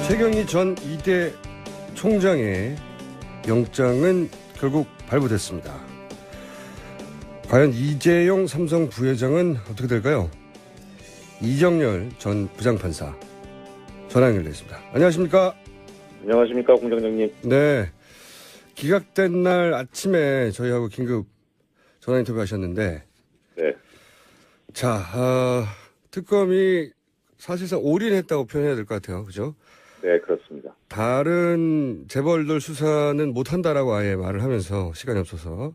최경희 전 이대 총장의 영장은 결국 발부됐습니다. 과연 이재용 삼성 부회장은 어떻게 될까요? 이정열 전 부장판사 전화 연결되어 있습니다. 안녕하십니까? 안녕하십니까, 공장장님. 네. 기각된 날 아침에 저희하고 긴급 전화 인터뷰 하셨는데, 네. 자, 특검이 사실상 올인했다고 표현해야 될 것 같아요. 그죠? 네, 그렇습니다. 다른 재벌들 수사는 못한다라고 아예 말을 하면서 시간이 없어서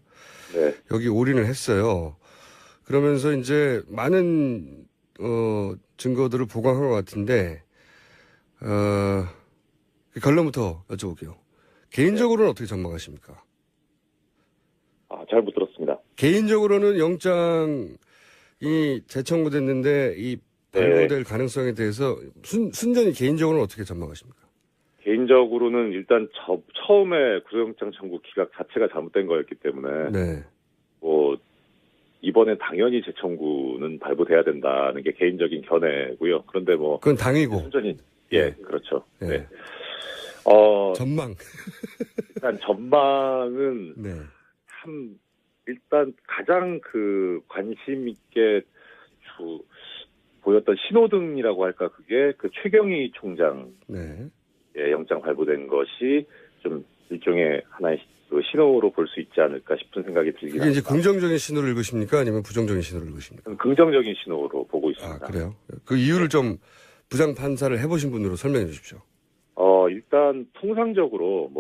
네. 여기 올인을 했어요. 그러면서 이제 많은 증거들을 보강한 것 같은데 그 결론부터 여쭤볼게요. 개인적으로는 어떻게 전망하십니까? 잘 못 들었습니다. 개인적으로는 영장이 재청구됐는데 이 발부될 가능성에 대해서 순전히 개인적으로는 어떻게 전망하십니까? 개인적으로는 일단 처음에 구속영장 청구 기각 자체가 잘못된 거였기 때문에 네. 이번에 당연히 재청구는 발부돼야 된다는 게 개인적인 견해고요. 그런데 그건 당이고. 순전히 그렇죠. 네. 네. 전망. 일단 전망은 네. 참 일단 가장 관심 있게 보였던 신호등이라고 할까, 그게 최경희 총장 네. 영장 발부된 것이 좀 일종의 하나의 신호로 볼 수 있지 않을까 싶은 생각이 들긴 합니다. 그게 이제 긍정적인 신호를 읽으십니까? 아니면 부정적인 신호를 읽으십니까? 긍정적인 신호로 보고 있습니다. 그래요? 그 이유를 좀 부장 판사를 해보신 분으로 설명해 주십시오. 일단 통상적으로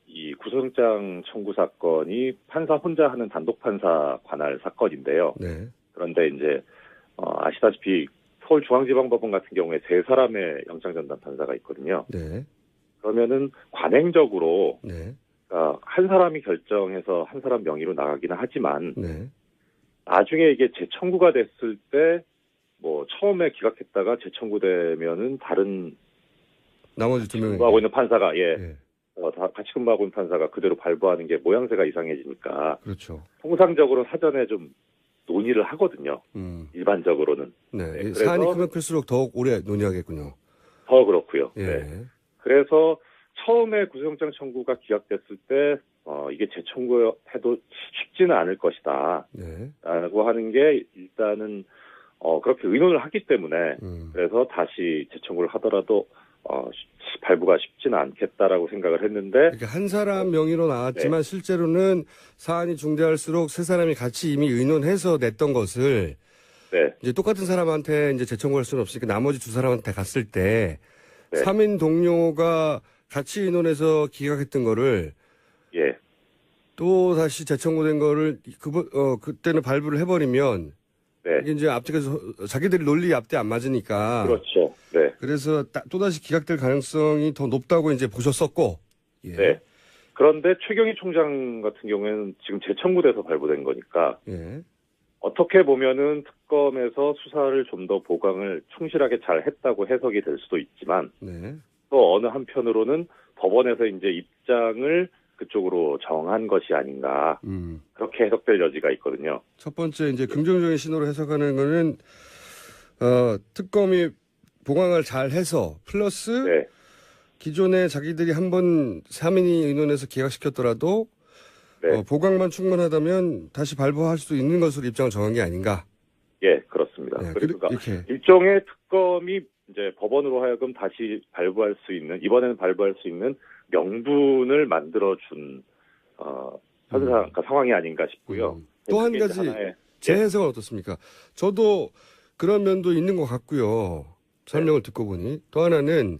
이 구속영장 청구 사건이 판사 혼자 하는 단독 판사 관할 사건인데요. 네. 그런데 이제 아시다시피 서울중앙지방법원 같은 경우에 3사람의 영장 전담 판사가 있거든요. 네. 그러면은 관행적으로 네. 한 사람이 결정해서 한 사람 명의로 나가기는 하지만 네. 나중에 이게 재청구가 됐을 때 처음에 기각했다가 재청구되면은 다른 나머지 2명이 근무하고 있는 판사가 예. 다 같이 근무하고 있는 판사가 그대로 발부하는 게 모양새가 이상해지니까 그렇죠. 통상적으로 사전에 좀 논의를 하거든요. 일반적으로는. 네. 네, 사안이 크면 클수록 더욱 오래 논의하겠군요. 더 그렇고요. 예. 네. 그래서 처음에 구속영장 청구가 기각됐을 때 이게 재청구해도 쉽지는 않을 것이다. 네. 라고 하는 게 일단은 그렇게 의논을 하기 때문에 그래서 다시 재청구를 하더라도 발부가 쉽지는 않겠다라고 생각을 했는데, 그러니까 한 사람 명의로 나왔지만 실제로는 사안이 중대할수록 3사람이 같이 이미 의논해서 냈던 것을 이제 똑같은 사람한테 이제 재청구할 수는 없으니까 나머지 2사람한테 갔을 때 3인 동료가 같이 의논해서 기각했던 거를 또 다시 재청구된 거를 그때는 발부를 해버리면 이게 이제 앞뒤에서 자기들이 논리 앞뒤 안 맞으니까. 그렇죠. 네. 그래서 또다시 기각될 가능성이 더 높다고 이제 보셨었고. 예. 네. 그런데 최경희 총장 같은 경우에는 지금 재청구돼서 발부된 거니까 어떻게 보면은 특검에서 수사를 좀 더 보강을 충실하게 잘 했다고 해석이 될 수도 있지만 또 어느 한편으로는 법원에서 이제 입장을 그쪽으로 정한 것이 아닌가, 그렇게 해석될 여지가 있거든요. 첫 번째 이제 긍정적인 신호로 해석하는 거는 특검이 보강을 잘 해서 플러스 기존에 자기들이 한번 3인이 의논해서 기각시켰더라도 보강만 충분하다면 다시 발부할 수 있는 것으로 입장을 정한 게 아닌가. 예, 그렇습니다. 네, 그러니까 이렇게. 일종의 특검이 이제 법원으로 하여금 다시 발부할 수 있는, 이번에는 발부할 수 있는 명분을 만들어준 상황이 아닌가 싶고요. 또 한 가지 제 해석은 어떻습니까? 저도 그런 면도 있는 것 같고요. 설명을 듣고 보니. 또 하나는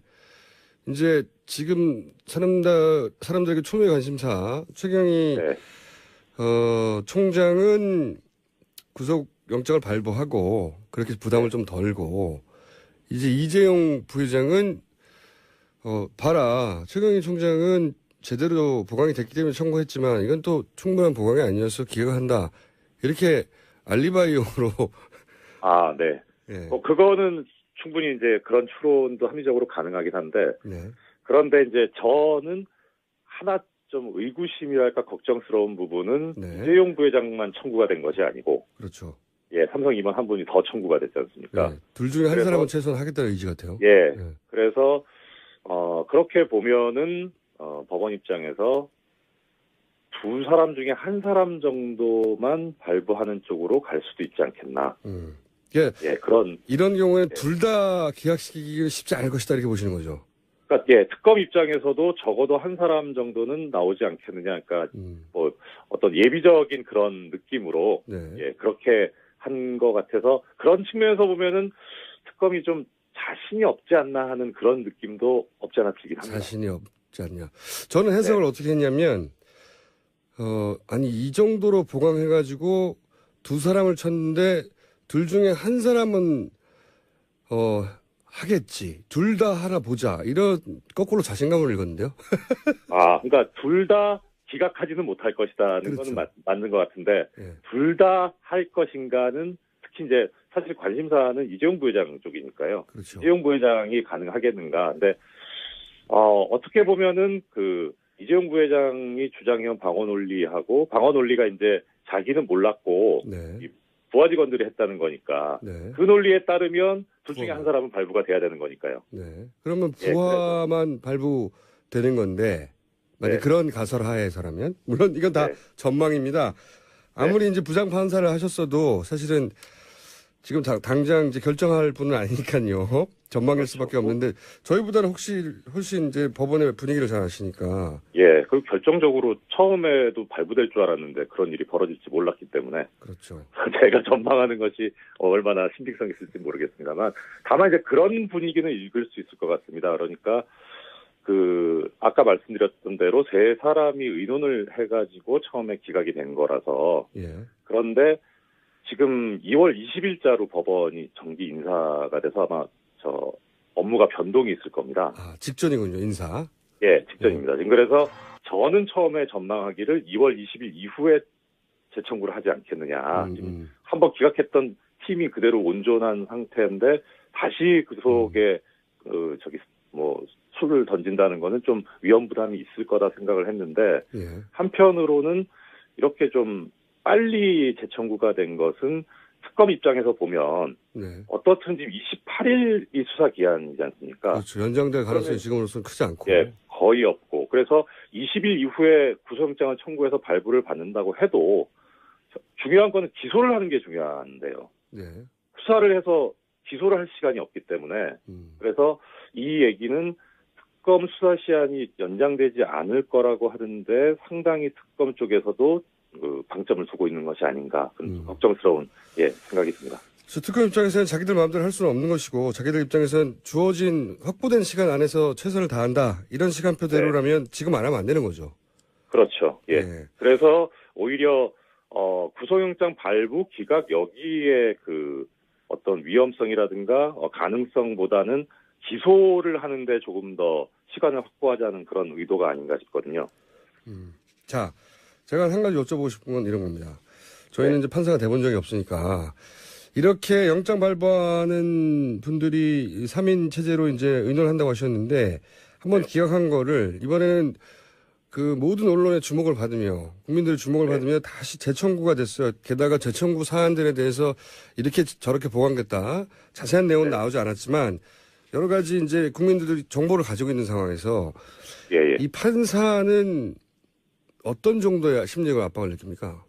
이제 지금 사람들에게 초미의 관심사 최경희 총장은 구속 영장을 발부하고 그렇게 부담을 좀 덜고 이제 이재용 부회장은 봐라. 최경희 총장은 제대로 보강이 됐기 때문에 청구했지만 이건 또 충분한 보강이 아니어서 기각한다. 이렇게 알리바이용으로. 네. 그거는 충분히 이제 그런 추론도 합리적으로 가능하긴 한데. 그런데 이제 저는 하나 좀 의구심이랄까 걱정스러운 부분은 이재용 부회장만 청구가 된 것이 아니고. 그렇죠. 삼성 임원 한 분이 더 청구가 됐지 않습니까? 둘 중에 한 사람은 최소한 하겠다는 의지 같아요. 그래서 그렇게 보면은 법원 입장에서 두 사람 중에 한 사람 정도만 발부하는 쪽으로 갈 수도 있지 않겠나. 예, 그런 이런 경우에는 둘 다 기각시키기는 쉽지 않을 것이다 이렇게 보시는 거죠. 그러니까 특검 입장에서도 적어도 한 사람 정도는 나오지 않겠느냐. 그러니까 뭐 어떤 예비적인 그런 느낌으로 그렇게 한 것 같아서 그런 측면에서 보면은 특검이 좀 자신이 없지 않나 하는 그런 느낌도 없지 않아 들긴 합니다. 자신이 없지 않냐. 저는 해석을 어떻게 했냐면 아니 이 정도로 보강해가지고 두 사람을 쳤는데 둘 중에 한 사람은 하겠지. 둘 다 하나 보자. 이런 거꾸로 자신감을 읽었는데요. 그러니까 둘 다 기각하지는 못할 것이다는 그렇죠. 거는 맞는 것 같은데 둘 다 할 것인가는 특히 이제 사실 관심사는 이재용 부회장 쪽이니까요. 그렇죠. 이재용 부회장이 가능하겠는가. 근데 어떻게 보면은 그 이재용 부회장이 주장해온 방어 논리하고 방어 논리가 이제 자기는 몰랐고 이 부하 직원들이 했다는 거니까 그 논리에 따르면 둘 중에 한 사람은 발부가 돼야 되는 거니까요. 그러면 부하만 발부되는 건데 만약 그런 가설하에서라면 물론 이건 다 전망입니다. 아무리 이제 부장 판사를 하셨어도 사실은 지금 당장 이제 결정할 분은 아니니까요. 전망일 수밖에 없는데 저희보다는 훨씬 이제 법원의 분위기를 잘 아시니까. 그리고 결정적으로 처음에도 발부될 줄 알았는데 그런 일이 벌어질지 몰랐기 때문에. 그렇죠. 제가 전망하는 것이 얼마나 신빙성이 있을지 모르겠습니다만 다만 이제 그런 분위기는 읽을 수 있을 것 같습니다. 그러니까 아까 말씀드렸던 대로 세 사람이 의논을 해가지고 처음에 기각이 된 거라서. 그런데 지금 2월 20일자로 법원이 정기 인사가 돼서 아마 업무가 변동이 있을 겁니다. 직전이군요, 인사. 직전입니다. 그래서 저는 처음에 전망하기를 2월 20일 이후에 재청구를 하지 않겠느냐. 한번 기각했던 팀이 그대로 온전한 상태인데 다시 그 속에 수를 던진다는 거는 좀 위험 부담이 있을 거다 생각을 했는데 한편으로는 이렇게 좀 빨리 재청구가 된 것은 특검 입장에서 보면 어떻든 지금 28일이 수사 기한이지 않습니까? 그렇죠. 연장될 가능성이 지금으로서는 크지 않고. 거의 없고. 그래서 20일 이후에 구속영장을 청구해서 발부를 받는다고 해도 중요한 거는 기소를 하는 게 중요한데요. 수사를 해서 기소를 할 시간이 없기 때문에 그래서 이 얘기는 특검 수사 시한이 연장되지 않을 거라고 하는데 상당히 특검 쪽에서도 방점을 두고 있는 것이 아닌가 그런 걱정스러운 생각이 듭니다. 특검 입장에서는 자기들 마음대로 할 수는 없는 것이고 자기들 입장에서는 주어진 확보된 시간 안에서 최선을 다한다. 이런 시간표대로라면 지금 안 하면 안 되는 거죠. 그렇죠. 그래서 오히려 구속영장 발부 기각 여기에 어떤 위험성이라든가 가능성보다는 기소를 하는데 조금 더 시간을 확보하자는 그런 의도가 아닌가 싶거든요. 자, 제가 한 가지 여쭤보고 싶은 건 이런 겁니다. 저희는 이제 판사가 돼본 적이 없으니까 이렇게 영장 발부하는 분들이 3인 체제로 이제 의논을 한다고 하셨는데 한번 기각한 거를 이번에는 모든 언론의 주목을 받으며 국민들의 주목을 받으며 다시 재청구가 됐어요. 게다가 재청구 사안들에 대해서 이렇게 저렇게 보강됐다. 자세한 내용은 나오지 않았지만 여러 가지 이제 국민들이 정보를 가지고 있는 상황에서 이 판사는 어떤 정도의 심리적 압박을 느낍니까?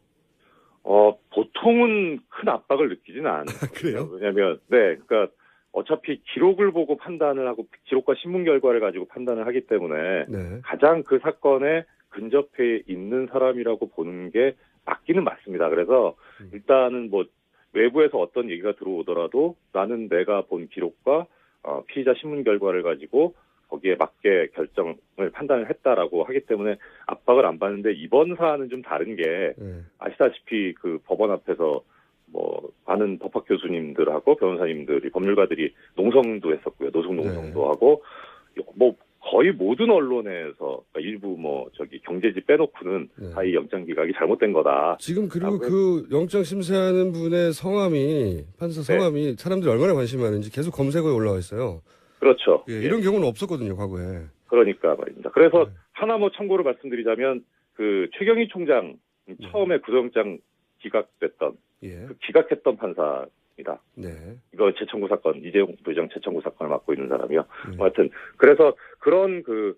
보통은 큰 압박을 느끼지는 않아요. 그래요? 왜냐하면 그러니까 어차피 기록을 보고 판단을 하고 기록과 신문 결과를 가지고 판단을 하기 때문에 가장 그 사건에 근접해 있는 사람이라고 보는 게 맞기는 맞습니다. 그래서 일단은 외부에서 어떤 얘기가 들어오더라도 나는 내가 본 기록과 피의자 신문 결과를 가지고 거기에 맞게 결정을 판단을 했다라고 하기 때문에 압박을 안 받는데 이번 사안은 좀 다른 게 아시다시피 법원 앞에서 많은 법학 교수님들하고 변호사님들이 법률가들이 농성도 했었고요. 노숙 농성도 하고 거의 모든 언론에서 그러니까 일부 경제지 빼놓고는 다 이 영장 기각이 잘못된 거다. 지금 그리고 영장 심사하는 분의 성함이 판사 성함이 사람들이 얼마나 관심이 많은지 계속 검색어에 올라와 있어요. 그렇죠. 이런 경우는 없었거든요, 과거에. 그러니까 말입니다. 그래서 하나 참고로 말씀드리자면 최경희 총장 처음에 구속영장 기각됐던 기각했던 판사입니다. 이거 재청구 사건 이재용 부회장 재청구 사건을 맡고 있는 사람이요. 하여튼 그래서 그런 그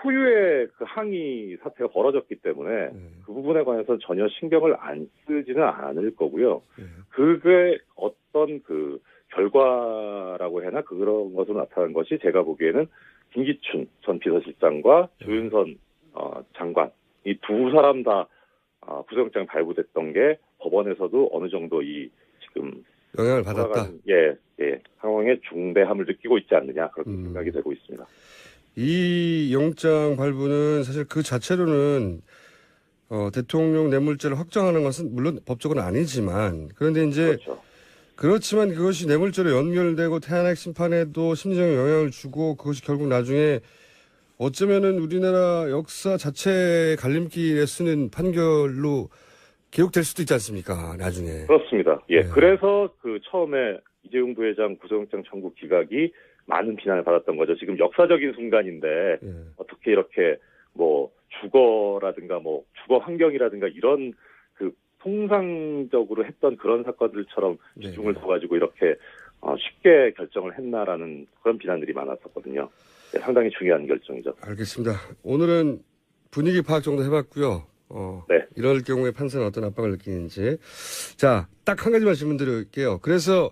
초유의 그 항의 사태가 벌어졌기 때문에 그 부분에 관해서 전혀 신경을 안 쓰지는 않을 거고요. 그게 어떤 그 결과라고 해나 그런 것으로 나타난 것이 제가 보기에는 김기춘 전 비서실장과 조윤선 장관 이 두 사람 다 구속영장 발부됐던 게 법원에서도 어느 정도 이 지금 영향을 받았다. 상황의 중대함을 느끼고 있지 않느냐 그렇게 생각이 되고 있습니다. 이 영장 발부는 사실 그 자체로는 대통령 뇌물죄를 확정하는 것은 물론 법적으로는 아니지만 그런데 이제 그렇죠. 그렇지만 그것이 뇌물죄로 연결되고 태안핵 심판에도 심리적인 영향을 주고 그것이 결국 나중에 어쩌면은 우리나라 역사 자체의 갈림길에 쓰는 판결로 기록될 수도 있지 않습니까? 나중에. 그렇습니다. 그래서 그 처음에 이재용 부회장 구속영장 청구 기각이 많은 비난을 받았던 거죠. 지금 역사적인 순간인데 어떻게 이렇게 뭐 주거라든가 뭐 주거 환경이라든가 이런 그 통상적으로 했던 그런 사건들처럼 비중을 둬가지고 이렇게 쉽게 결정을 했나라는 그런 비난들이 많았었거든요. 상당히 중요한 결정이죠. 알겠습니다. 오늘은 분위기 파악 정도 해봤고요. 이럴 경우에 판사는 어떤 압박을 느끼는지. 자, 딱 한 가지만 질문 드릴게요. 그래서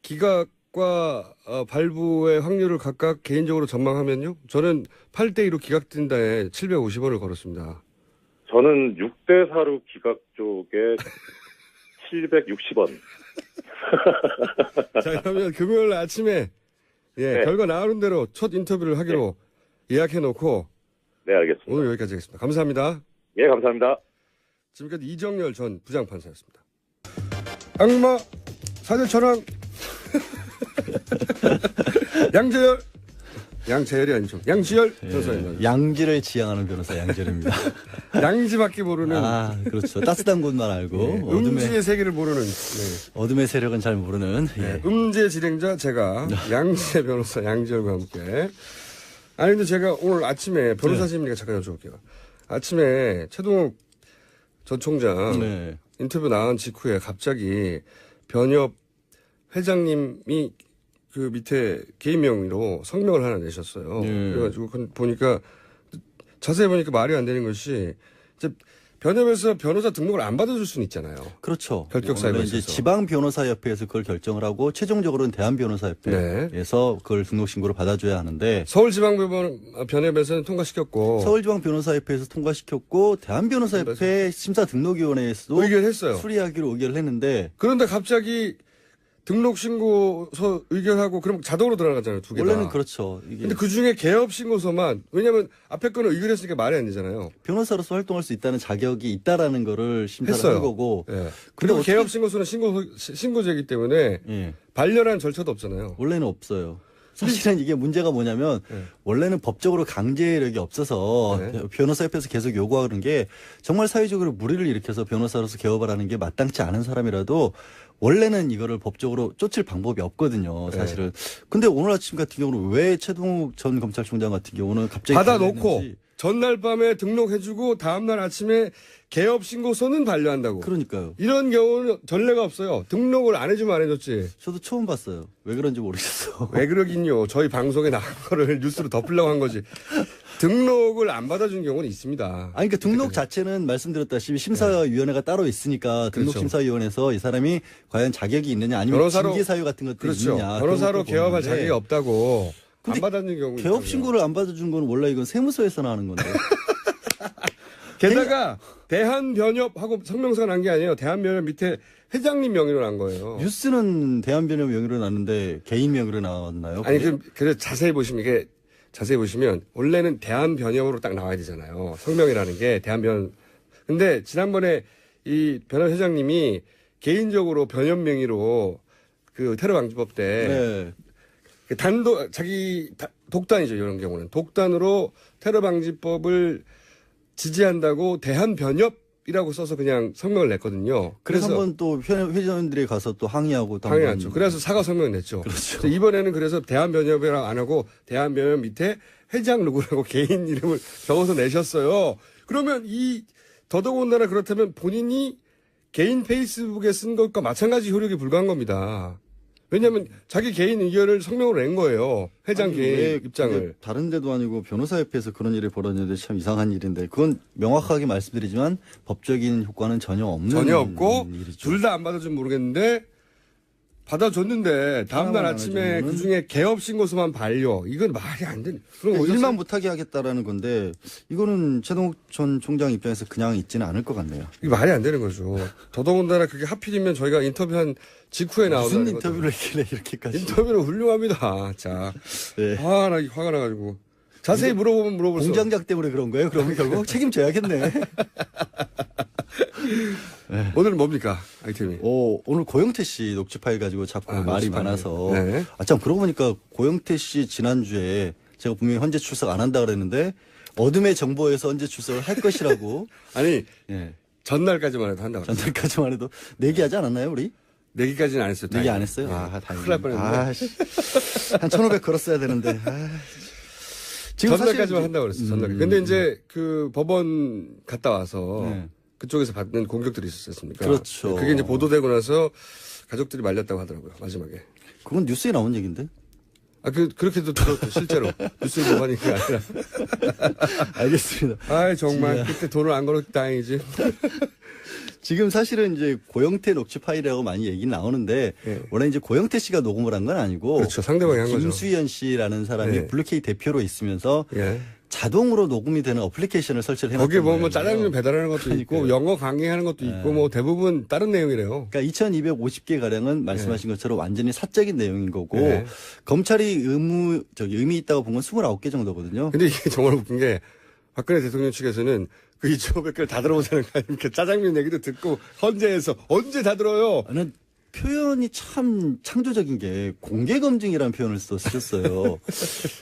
기각과 발부의 확률을 각각 개인적으로 전망하면요. 저는 8대2로 기각된다에 750원을 걸었습니다. 저는 6대4로 기각 쪽에 760원. 자, 그러면 금요일 아침에 결과 나오는 대로 첫 인터뷰를 하기로 예약해놓고 네, 알겠습니다. 오늘 여기까지 하겠습니다. 감사합니다. 예, 감사합니다. 지금까지 이정열 전 부장판사였습니다. 악마 사제천왕 양재열이 아니죠. 양지열 변호사입니다. 양지를 지향하는 변호사 양지열입니다. 양지밖에 모르는. 그렇죠. 따뜻한 곳만 알고. 음지의 세계를 모르는. 어둠의 세력은 잘 모르는. 음지의 진행자 제가 양지의 변호사 양지열과 함께. 아니 근데 제가 오늘 아침에 변호사님께 잠깐 여쭤볼게요. 아침에 최동욱 전 총장 인터뷰 나온 직후에 갑자기 변협 회장님이 그 밑에 개인 명의로 성명을 하나 내셨어요. 그래가지고 보니까 자세히 보니까 말이 안 되는 것이 이제 변협에서 변호사 등록을 안 받아줄 수는 있잖아요. 그렇죠. 결격 사유가 이제 있어서. 지방 변호사협회에서 그걸 결정을 하고 최종적으로는 대한변호사협회에서 그걸 등록 신고를 받아줘야 하는데 서울지방변협에서는 통과시켰고 서울지방 변호사협회에서 통과시켰고 대한변호사협회 심사 등록위원회에서도 의결했어요. 수리하기로 의결을 했는데 그런데 갑자기 등록 신고서 의결하고 그럼 자동으로 들어가잖아요. 두 개 다. 원래는 그렇죠. 근데 그 중에 개업 신고서만 왜냐하면 앞에 거는 의결했으니까 말이 안 되잖아요. 변호사로서 활동할 수 있다는 자격이 있다라는 거를 심사를 했어요. 한 거고. 그리고 어떻게... 개업 신고서는 신고제이기 때문에 반려란 절차도 없잖아요. 원래는 없어요. 사실은 이게 문제가 뭐냐면 원래는 법적으로 강제력이 없어서 변호사협회에서 계속 요구하는 게 정말 사회적으로 무리를 일으켜서 변호사로서 개업을 하는 게 마땅치 않은 사람이라도 원래는 이거를 법적으로 쫓을 방법이 없거든요, 사실은. 근데 오늘 아침 같은 경우는 왜 최동욱 전 검찰총장 같은 경우는 갑자기 받아놓고 전날 밤에 등록해주고 다음날 아침에 개업 신고서는 반려한다고. 그러니까요. 이런 경우는 전례가 없어요. 등록을 안 해주면 안 해줬지. 저도 처음 봤어요. 왜 그런지 모르겠어. 왜 그러긴요. 저희 방송에 나간 거를 뉴스로 덮으려고 한 거지. 등록을 안 받아준 경우는 있습니다. 아니, 그러니까 등록 자체는 말씀드렸다시피 심사위원회가 따로 있으니까 등록심사위원회에서 이 사람이 과연 자격이 있느냐 아니면 징계 사유 같은 것들이 있느냐. 변호사로 개업할 자격이 없다고 안 받아준 경우. 개업 신고를 안 받아준 건 원래 이건 세무서에서 나는 건데. 게다가 대한변협하고 성명서가 난 게 아니에요. 대한변협 밑에 회장님 명의로 난 거예요. 뉴스는 대한변협 명의로 났는데 개인 명의로 나왔나요? 아니, 그래 자세히 보시면 원래는 대한변협으로 딱 나와야 되잖아요. 성명이라는 게 대한변협. 근데 지난번에 이 변협 회장님이 개인적으로 변협 명의로 그 테러 방지법 때 자기 독단이죠. 이런 경우는 독단으로 테러 방지법을 지지한다고 대한변협이라고 써서 그냥 성명을 냈거든요. 그래서 한번 또 회장님들이 가서 또 항의하고 항의했죠. 그래서 사과 성명을 냈죠. 그렇죠. 이번에는 그래서 대한변협이라고 안 하고 대한변협 밑에 회장 누구라고 개인 이름을 적어서 내셨어요. 그러면 더더군다나 그렇다면 본인이 개인 페이스북에 쓴 것과 마찬가지 효력이 불가한 겁니다. 왜냐하면 자기 개인 의견을 성명으로 낸 거예요. 회장 개인 입장을. 다른 데도 아니고 변호사협회에서 그런 일이 벌어졌는데 참 이상한 일인데 그건 명확하게 말씀드리지만 법적인 효과는 전혀 없고 일이죠. 둘 다 안 받아주면 모르겠는데 받아줬는데 다음날 아침에 그중에 개업 신고서만 반려. 이건 말이 안 되네. 그럼 일만 못하게 하겠다라는 건데 이거는 최동욱 전 총장 입장에서 그냥 있지는 않을 것 같네요. 이게 말이 안 되는 거죠. 더더군다나 그게 하필이면 저희가 인터뷰한 직후에 나오는 무슨 인터뷰를 했길래 이렇게까지. 인터뷰는 훌륭합니다. 자, 네. 나 화가 나가지고 자세히 물어보면 물어볼수록 공장장 때문에 그런 거예요? 그러면 결국 책임져야겠네. 네. 오늘은 뭡니까 아이템이? 오늘 고영태 씨 녹취 파일 가지고 자꾸 말이 많아서. 네. 참 그러고 보니까 고영태 씨 지난주에 제가 분명히 헌재 출석 안 한다 그랬는데 어둠의 정보에서 헌재 출석을 할 것이라고. 아니 예. 전날까지만 해도 한다고. 전날까지만 해도 내기하지 않았나요 우리? 내기까지는 안 했어요. 내기 안 했어요? 네. 다행이네. 큰일 날 뻔했네. 한 1,500 걸었어야 되는데. 지금 전날까지만 한다고 그랬어요. 전날. 근데 이제 그 법원 갔다 와서 네. 그쪽에서 받는 공격들이 있었습니까? 그렇죠. 그게 이제 보도되고 나서 가족들이 말렸다고 하더라고요. 마지막에. 그건 뉴스에 나온 얘기인데. 그렇게도 들었죠. 실제로. 뉴스에 보니 그게 아니라. 알겠습니다. 정말. 그때 돈을 안 걸었기 다행이지. 지금 사실은 이제 고영태 녹취 파일이라고 많이 얘기 나오는데 네. 원래 이제 고영태 씨가 녹음을 한 건 아니고 그렇죠. 상대방이 한 거죠. 김수현 씨라는 사람이 네. 블루케이 대표로 있으면서 예. 자동으로 녹음이 되는 어플리케이션을 설치를 해놨던 거기에 거예요. 뭐 짜장면 배달하는 것도 있고 영어 강의하는 것도 있고 뭐 대부분 다른 내용이래요. 그러니까 2,250개 가량은 말씀하신 것처럼 완전히 사적인 내용인 거고 네. 검찰이 의미 있다고 본 건 29개 정도거든요. 근데 이게 정말 웃긴 게 박근혜 대통령 측에서는 그 2,500개를 다 들어보자는 거 아닙니까? 짜장면 얘기도 듣고 헌재에서 언제 다 들어요? 저는 표현이 참 창조적인 게 공개검증이라는 표현을 쓰셨어요.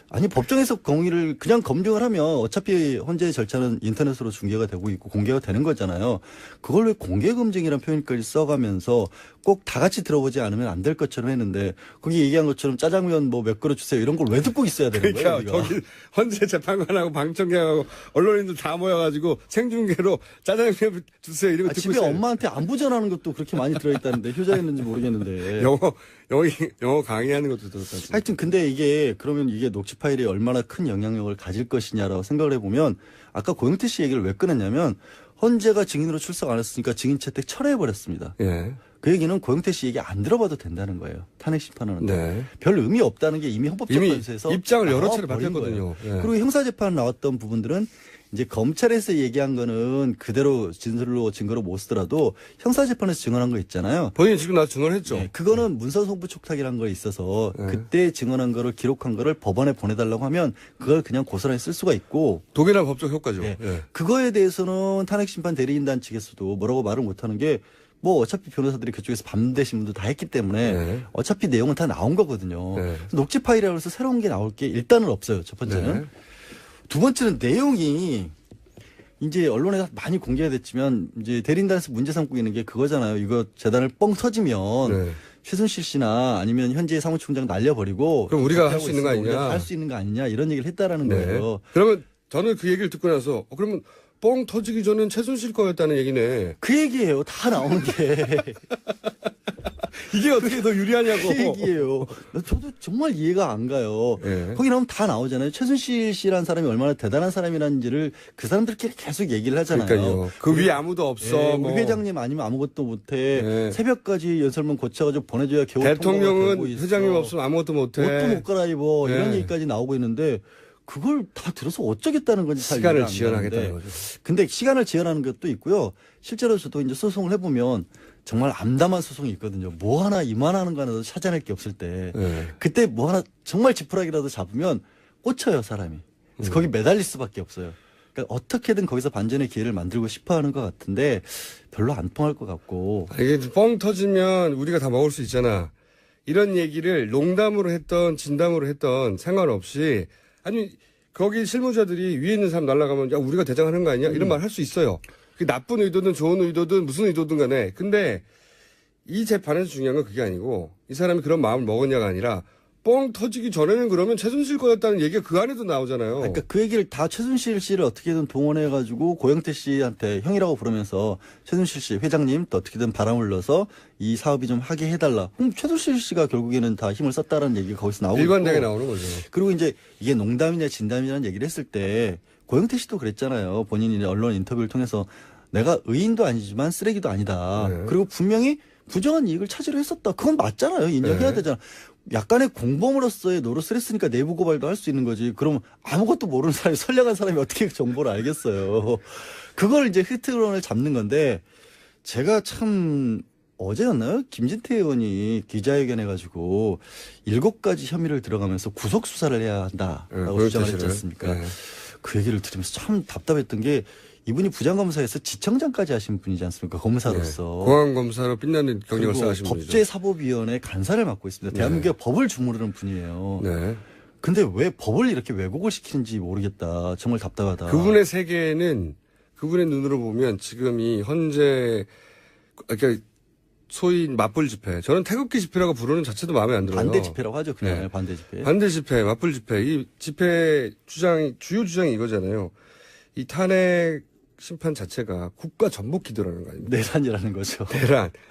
아니 법정에서 공의를 그냥 검증을 하면 어차피 헌재 절차는 인터넷으로 중계가 되고 있고 공개가 되는 거잖아요. 그걸 왜 공개검증이라는 표현까지 써가면서 꼭 다 같이 들어보지 않으면 안 될 것처럼 했는데 거기 얘기한 것처럼 짜장면 뭐 몇 그릇 주세요 이런 걸 왜 듣고 있어야 되는 거예요? 그러니까 거기 헌재 재판관하고 방청객하고 언론인들 다 모여가지고 생중계로 짜장면 주세요 이런 거 듣고 집에 있어요. 엄마한테 안부 전하는 것도 그렇게 많이 들어있다는데 효자였는지 모르겠는데. 영어 강의하는 것도 들었다고. 하여튼 근데 이게 그러면 이게 녹취 파일이 얼마나 큰 영향력을 가질 것이냐라고 생각을 해보면 아까 고영태 씨 얘기를 왜 꺼냈냐면 헌재가 증인으로 출석 안 했으니까 증인 채택 철회해버렸습니다. 예. 그 얘기는 고영태 씨 얘기 안 들어봐도 된다는 거예요. 탄핵 심판하는데. 네. 별 의미 없다는 게 이미 헌법재판소에서 입장을 여러 차례 나와버린 밝혔거든요. 거예요. 예. 그리고 형사재판 나왔던 부분들은 이제 검찰에서 얘기한 거는 그대로 진술로 증거로 못 쓰더라도 형사재판에서 증언한 거 있잖아요. 본인이 지금 나와서 증언했죠. 네, 그거는 문서송부 촉탁이라는 거 있어서 네. 그때 증언한 거를 기록한 거를 법원에 보내달라고 하면 그걸 그냥 고스란히 쓸 수가 있고 독일한 법적 효과죠. 네. 예. 그거에 대해서는 탄핵심판 대리인단 측에서도 뭐라고 말을 못하는 게 뭐 어차피 변호사들이 그쪽에서 밤대신 분도 다 했기 때문에 네. 어차피 내용은 다 나온 거거든요. 네. 녹취 파일이라고 해서 새로운 게 나올 게 일단은 없어요. 첫 번째는. 네. 두 번째는 내용이 이제 언론에 많이 공개가 됐지만 이제 대리인단에서 문제 삼고 있는 게 그거잖아요. 이거 재단을 뻥 터지면 네. 최순실 씨나 아니면 현재 사무총장 날려버리고 그럼 우리가 할 수 있는 거 아니냐. 할 수 있는 거 아니냐 이런 얘기를 했다라는 네. 거예요. 그러면 저는 그 얘기를 듣고 나서 그러면 뻥 터지기 전엔 최순실 거였다는 얘기네. 그 얘기예요. 다 나오는 게. 이게 어떻게 더 유리하냐고. 그 얘기예요. 저도 정말 이해가 안 가요. 네. 거기 나오면 다 나오잖아요. 최순실 씨라는 사람이 얼마나 대단한 사람이라는지를 그 사람들끼리 계속 얘기를 하잖아요. 그러니까요. 그 위에 아무도 없어. 네, 뭐. 우리 회장님 아니면 아무것도 못해. 네. 새벽까지 연설문 고쳐가지고 보내줘야 겨우 대통령은 회장님 없으면 아무것도 못해. 옷도 못 갈아입어. 네. 이런 얘기까지 나오고 있는데 그걸 다 들어서 어쩌겠다는 건지 잘 시간을 이해가 안 지연하겠다는 가는데. 거죠. 근데 시간을 지연하는 것도 있고요. 실제로 저도 이제 소송을 해보면 정말 암담한 소송이 있거든요. 뭐 하나 이만하는 거 하나도 찾아낼 게 없을 때. 네. 그때 뭐 하나 정말 지푸라기라도 잡으면 꽂혀요, 사람이. 그래서 거기 매달릴 수밖에 없어요. 그러니까 어떻게든 거기서 반전의 기회를 만들고 싶어 하는 것 같은데 별로 안 통할 것 같고. 이게 뻥 터지면 우리가 다 먹을 수 있잖아. 이런 얘기를 농담으로 했던 진담으로 했던 상관없이 아니 거기 실무자들이 위에 있는 사람 날아가면 야 우리가 대장하는 거 아니야? 이런 말 할 수 있어요. 그게 나쁜 의도든 좋은 의도든 무슨 의도든 간에. 근데 이 재판에서 중요한 건 그게 아니고 이 사람이 그런 마음을 먹었냐가 아니라 뻥 터지기 전에는 그러면 최순실 거였다는 얘기가 그 안에도 나오잖아요. 그러니까 그 얘기를 다 최순실 씨를 어떻게든 동원해가지고 고영태 씨한테 형이라고 부르면서 최순실 씨 회장님 또 어떻게든 바람을 넣어서 이 사업이 좀 하게 해달라. 그럼 최순실 씨가 결국에는 다 힘을 썼다라는 얘기가 거기서 나오고 일관되게 있고. 나오는 거죠. 그리고 이제 이게 농담이냐 진담이냐는 얘기를 했을 때 고영태 씨도 그랬잖아요. 본인이 언론 인터뷰를 통해서 내가 의인도 아니지만 쓰레기도 아니다. 네. 그리고 분명히 부정한 이익을 찾으려 했었다. 그건 맞잖아요. 인정해야 네. 되잖아. 약간의 공범으로서의 노릇을 했으니까 내부 고발도 할 수 있는 거지. 그럼 아무것도 모르는 사람이 선량한 사람이 어떻게 정보를 알겠어요. 그걸 이제 흐트론을 잡는 건데 제가 참 어제였나요? 김진태 의원이 기자회견 해가지고 7가지 혐의를 들어가면서 구속 수사를 해야 한다라고 주장을 했지 않습니까? 네. 그 얘기를 들으면서 참 답답했던 게 이분이 부장검사에서 지청장까지 하신 분이지 않습니까? 검사로서. 네. 공안검사로 빛나는 경력을 그리고 쌓으신 분이죠. 법제사법위원회 간사를 맡고 있습니다. 대한민국의 법을 주무르는 분이에요. 네. 근데 왜 법을 이렇게 왜곡을 시키는지 모르겠다. 정말 답답하다. 그분의 세계는 그분의 눈으로 보면 지금 이 현재 그러니까 소위 맞불 집회. 저는 태극기 집회라고 부르는 자체도 마음에 안 들어요. 반대 집회라고 하죠. 그냥 네. 반대 집회. 반대 집회, 맞불 집회. 이 집회 주요 주장이 이거잖아요. 이 탄핵 심판 자체가 국가 전복 기도라는 거 아닙니까? 내란이라는 거죠.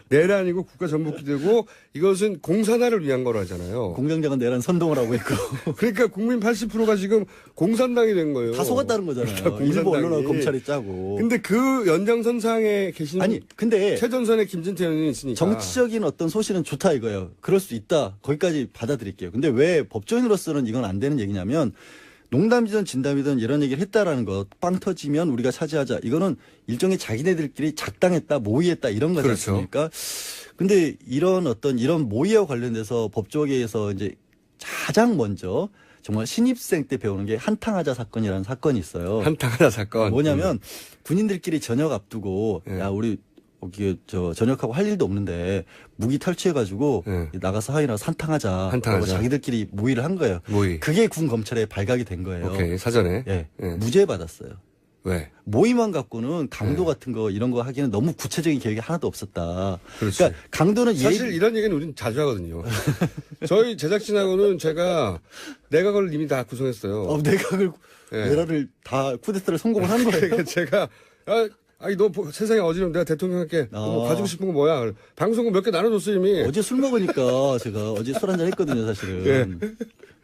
내란이고 국가 전복 기도고 이것은 공산화를 위한 거로 하잖아요. 공장장은 내란 선동을 하고 있고. 그러니까 국민 80%가 지금 공산당이 된 거예요. 다 속았다는 거잖아요. 그러니까 일부 공산당이. 언론하고 검찰이 짜고. 근데 그 연장선상에 계신 아니 근데 최전선에 김진태 의원이 있으니까 정치적인 어떤 소신은 좋다 이거예요. 그럴 수 있다. 거기까지 받아들일게요. 근데 왜 법조인으로서는 이건 안 되는 얘기냐면 농담이든 진담이든 이런 얘기를 했다라는 것, 빵 터지면 우리가 차지하자. 이거는 일종의 자기네들끼리 작당했다, 모의했다 이런 거지 그렇죠. 않습니까? 근데 이런 모의와 관련돼서 법조계에서 이제 가장 먼저 정말 신입생 때 배우는 게 한탕하자 사건이라는 사건이 있어요. 한탕하자 사건. 뭐냐면 군인들끼리 저녁 앞두고 네. 야 우리 저녁하고 할 일도 없는데 무기 탈취해가지고 네. 나가서 하이나 산탕하자. 한탕하자. 자기들끼리 모의를 한 거예요. 모의. 그게 군 검찰에 발각이 된 거예요. 오케이 사전에. 예, 예. 무죄 받았어요. 왜? 모의만 갖고는 강도 네. 같은 거 이런 거 하기는 너무 구체적인 계획이 하나도 없었다. 그렇지. 그러니까 강도는 사실 이런 얘기는 우리는 자주 하거든요. 저희 제작진하고는 제가 내각을 이미 다 구성했어요. 내각을 예. 내라를 다 쿠데타를 성공을 한 거예요. 그러니까 제가 아니 너 세상에 어지러면 내가 대통령 할게. 뭐 가지고 싶은 거 뭐야? 방송국 몇 개 나눠줬어 이미. 어제 술 먹으니까 제가 어제 술 한잔 했거든요 사실은.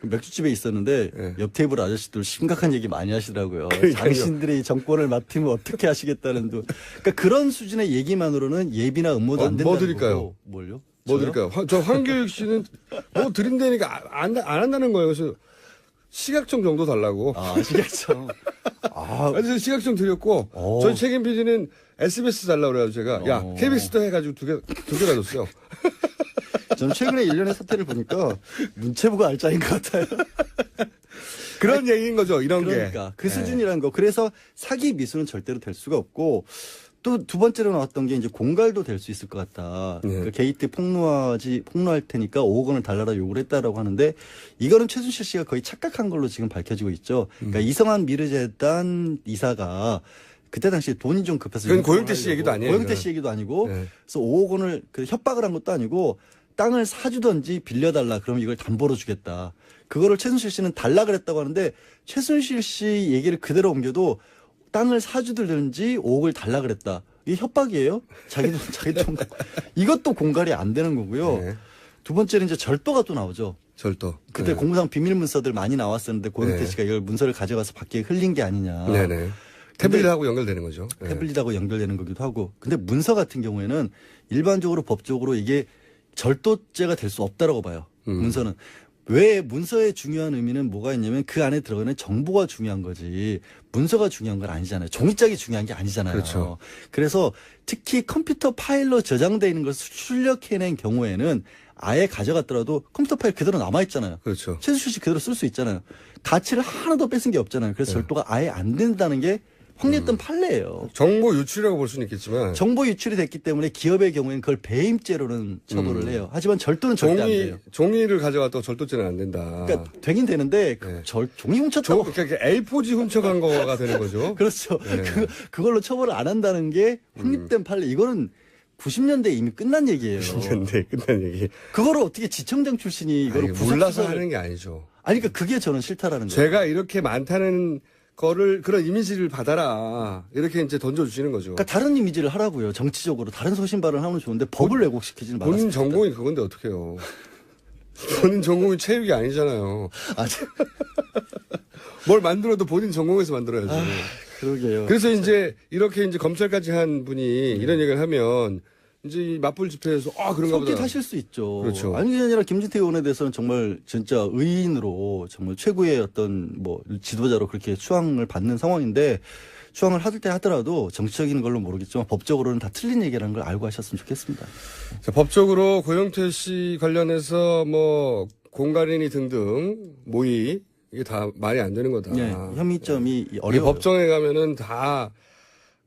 맥주집에 있었는데 예. 옆 테이블 아저씨들 심각한 얘기 많이 하시더라고요. 그러니까요. 당신들이 정권을 맡으면 어떻게 하시겠다는 그러니까 그런 수준의 얘기만으로는 예비나 음모도 안 된다는 뭐 드릴까요? 거고. 뭘요? 뭐 저요? 드릴까요? 저 황교익 씨는 뭐 드린다니까 안 한다는 거예요. 그래서 시각청 정도 달라고. 아시겠죠. 그래서 시각청 드렸고 저희 책임 PD는 SBS 달라고 그래가지고 제가 야 KBS도 해가지고 두 개 다 줬어요. 저는 최근에 일련의 사태를 보니까 문체부가 알짜인 것 같아요. 그런 얘기인 거죠. 이런 그러니까 게. 그 수준이라는 거. 그래서 사기 미수는 절대로 될 수가 없고 또 두 번째로 나왔던 게 이제 공갈도 될 수 있을 것 같다. 그 게이트 폭로할 테니까 5억 원을 달라라 요구를 했다라고 하는데 이거는 최순실 씨가 거의 착각한 걸로 지금 밝혀지고 있죠. 그러니까 이성한 미르재단 이사가 그때 당시에 돈이 좀 급해서 그건 고영태 씨 얘기도 아니에요. 고영태 씨 얘기도 아니고 네. 그래서 5억 원을 협박을 한 것도 아니고 땅을 사주든지 빌려달라. 그러면 이걸 담보로 주겠다. 그거를 최순실 씨는 달라 그랬다고 하는데 최순실 씨 얘기를 그대로 옮겨도 땅을 사주든지 5억을 달라 그랬다. 이게 협박이에요? 자기 돈. 이것도 공갈이 안 되는 거고요. 네. 두 번째는 이제 절도가 또 나오죠. 절도. 그때 공무상 비밀 문서들 많이 나왔었는데 고영태 네. 씨가 이걸 문서를 가져가서 밖에 흘린 게 아니냐. 네네. 태블릿하고 연결되는 거죠. 네. 태블릿하고 연결되는 거기도 하고. 근데 문서 같은 경우에는 일반적으로 법적으로 이게 절도죄가 될 수 없다라고 봐요. 문서는. 왜 문서의 중요한 의미는 뭐가 있냐면 그 안에 들어가는 정보가 중요한 거지 문서가 중요한 건 아니잖아요. 종이짝이 중요한 게 아니잖아요. 그렇죠. 그래서 특히 컴퓨터 파일로 저장되어 있는 것을 출력해낸 경우에는 아예 가져갔더라도 컴퓨터 파일 그대로 남아있잖아요. 그렇죠. 최순실 씨 그대로 쓸 수 있잖아요. 가치를 하나도 뺏은 게 없잖아요. 그래서 절도가 아예 안 된다는 게 확립된 판례예요. 정보 유출이라고 볼 수는 있겠지만 정보 유출이 됐기 때문에 기업의 경우에는 그걸 배임죄로는 처벌을 해요. 하지만 절도는 절대 안 돼요. 종이를 가져갔다고 절도죄는 안 된다. 그러니까 되긴 되는데 네. 종이 훔쳤다고 그러니까 A4지 훔쳐간 거가 되는 거죠. 그렇죠. 네. 그걸로 처벌을 안 한다는 게 확립된 판례. 이거는 90년대 이미 끝난 얘기예요. 90년대 끝난 얘기. 그거를 어떻게 지청장 출신이 이걸 몰라서 하는 게 아니죠. 아니 그러니까 그게 저는 싫다라는 거예요. 제가 이렇게 많다는 거를 그런 이미지를 받아라 이렇게 이제 던져주시는 거죠. 그러니까 다른 이미지를 하라고요. 정치적으로 다른 소신발언을 하면 좋은데 법을 왜곡시키지는 말았습니다. 본인 전공이 그건데 어떡해요. 본인 전공이 체육이 아니잖아요. 뭘 만들어도 본인 전공에서 만들어야죠. 그러게요. 그래서 이제 이렇게 이제 검찰까지 한 분이 이런 얘기를 하면 이제 이 맞불 집회에서 그런가 보다. 속깃하실 수 있죠. 그렇죠. 아니 그게 아니라 김진태 의원에 대해서는 정말 진짜 의인으로 정말 최고의 어떤 뭐 지도자로 그렇게 추앙을 받는 상황인데 추앙을 하더라도 정치적인 걸로 모르겠지만 법적으로는 다 틀린 얘기라는 걸 알고 하셨으면 좋겠습니다. 자, 법적으로 고영태 씨 관련해서 뭐 공갈인이 등등 모의 이게 다 말이 안 되는 거다. 네, 혐의점이 이게 어려워요. 법정에 가면은 다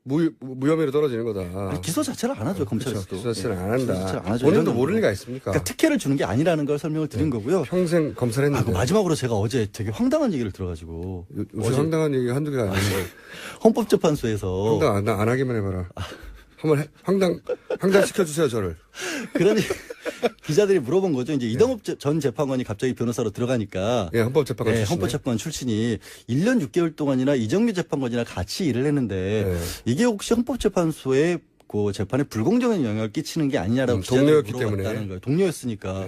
무혐의로 떨어지는 거다. 아니, 기소 자체를 안 하죠, 검찰에서도. 기소 자체를 안 기소 한다. 자체를 안 하죠. 본인도 이거는 모를 뭐. 리가 있습니까? 그러니까 특혜를 주는 게 아니라는 걸 설명을 드린 거고요. 평생 검사했는데. 마지막으로 제가 어제 되게 황당한 얘기를 들어가지고. 요새 황당한 얘기 한두 개가 아니고. 헌법재판소에서. 황당 안 하기만 해봐라. 한번 황당 시켜주세요, 저를. 그러니 기자들이 물어본 거죠. 이제 이동업 전 재판관이 갑자기 변호사로 들어가니까. 예, 헌법재판관 출신이네. 헌법재판관 출신이 1년 6개월 동안이나 이정미 재판관이랑 같이 일을 했는데 이게 혹시 헌법재판소의 그 재판에 불공정한 영향을 끼치는 게 아니냐라고 동료였기 물어봤다는 때문에. 거예요. 동료였으니까.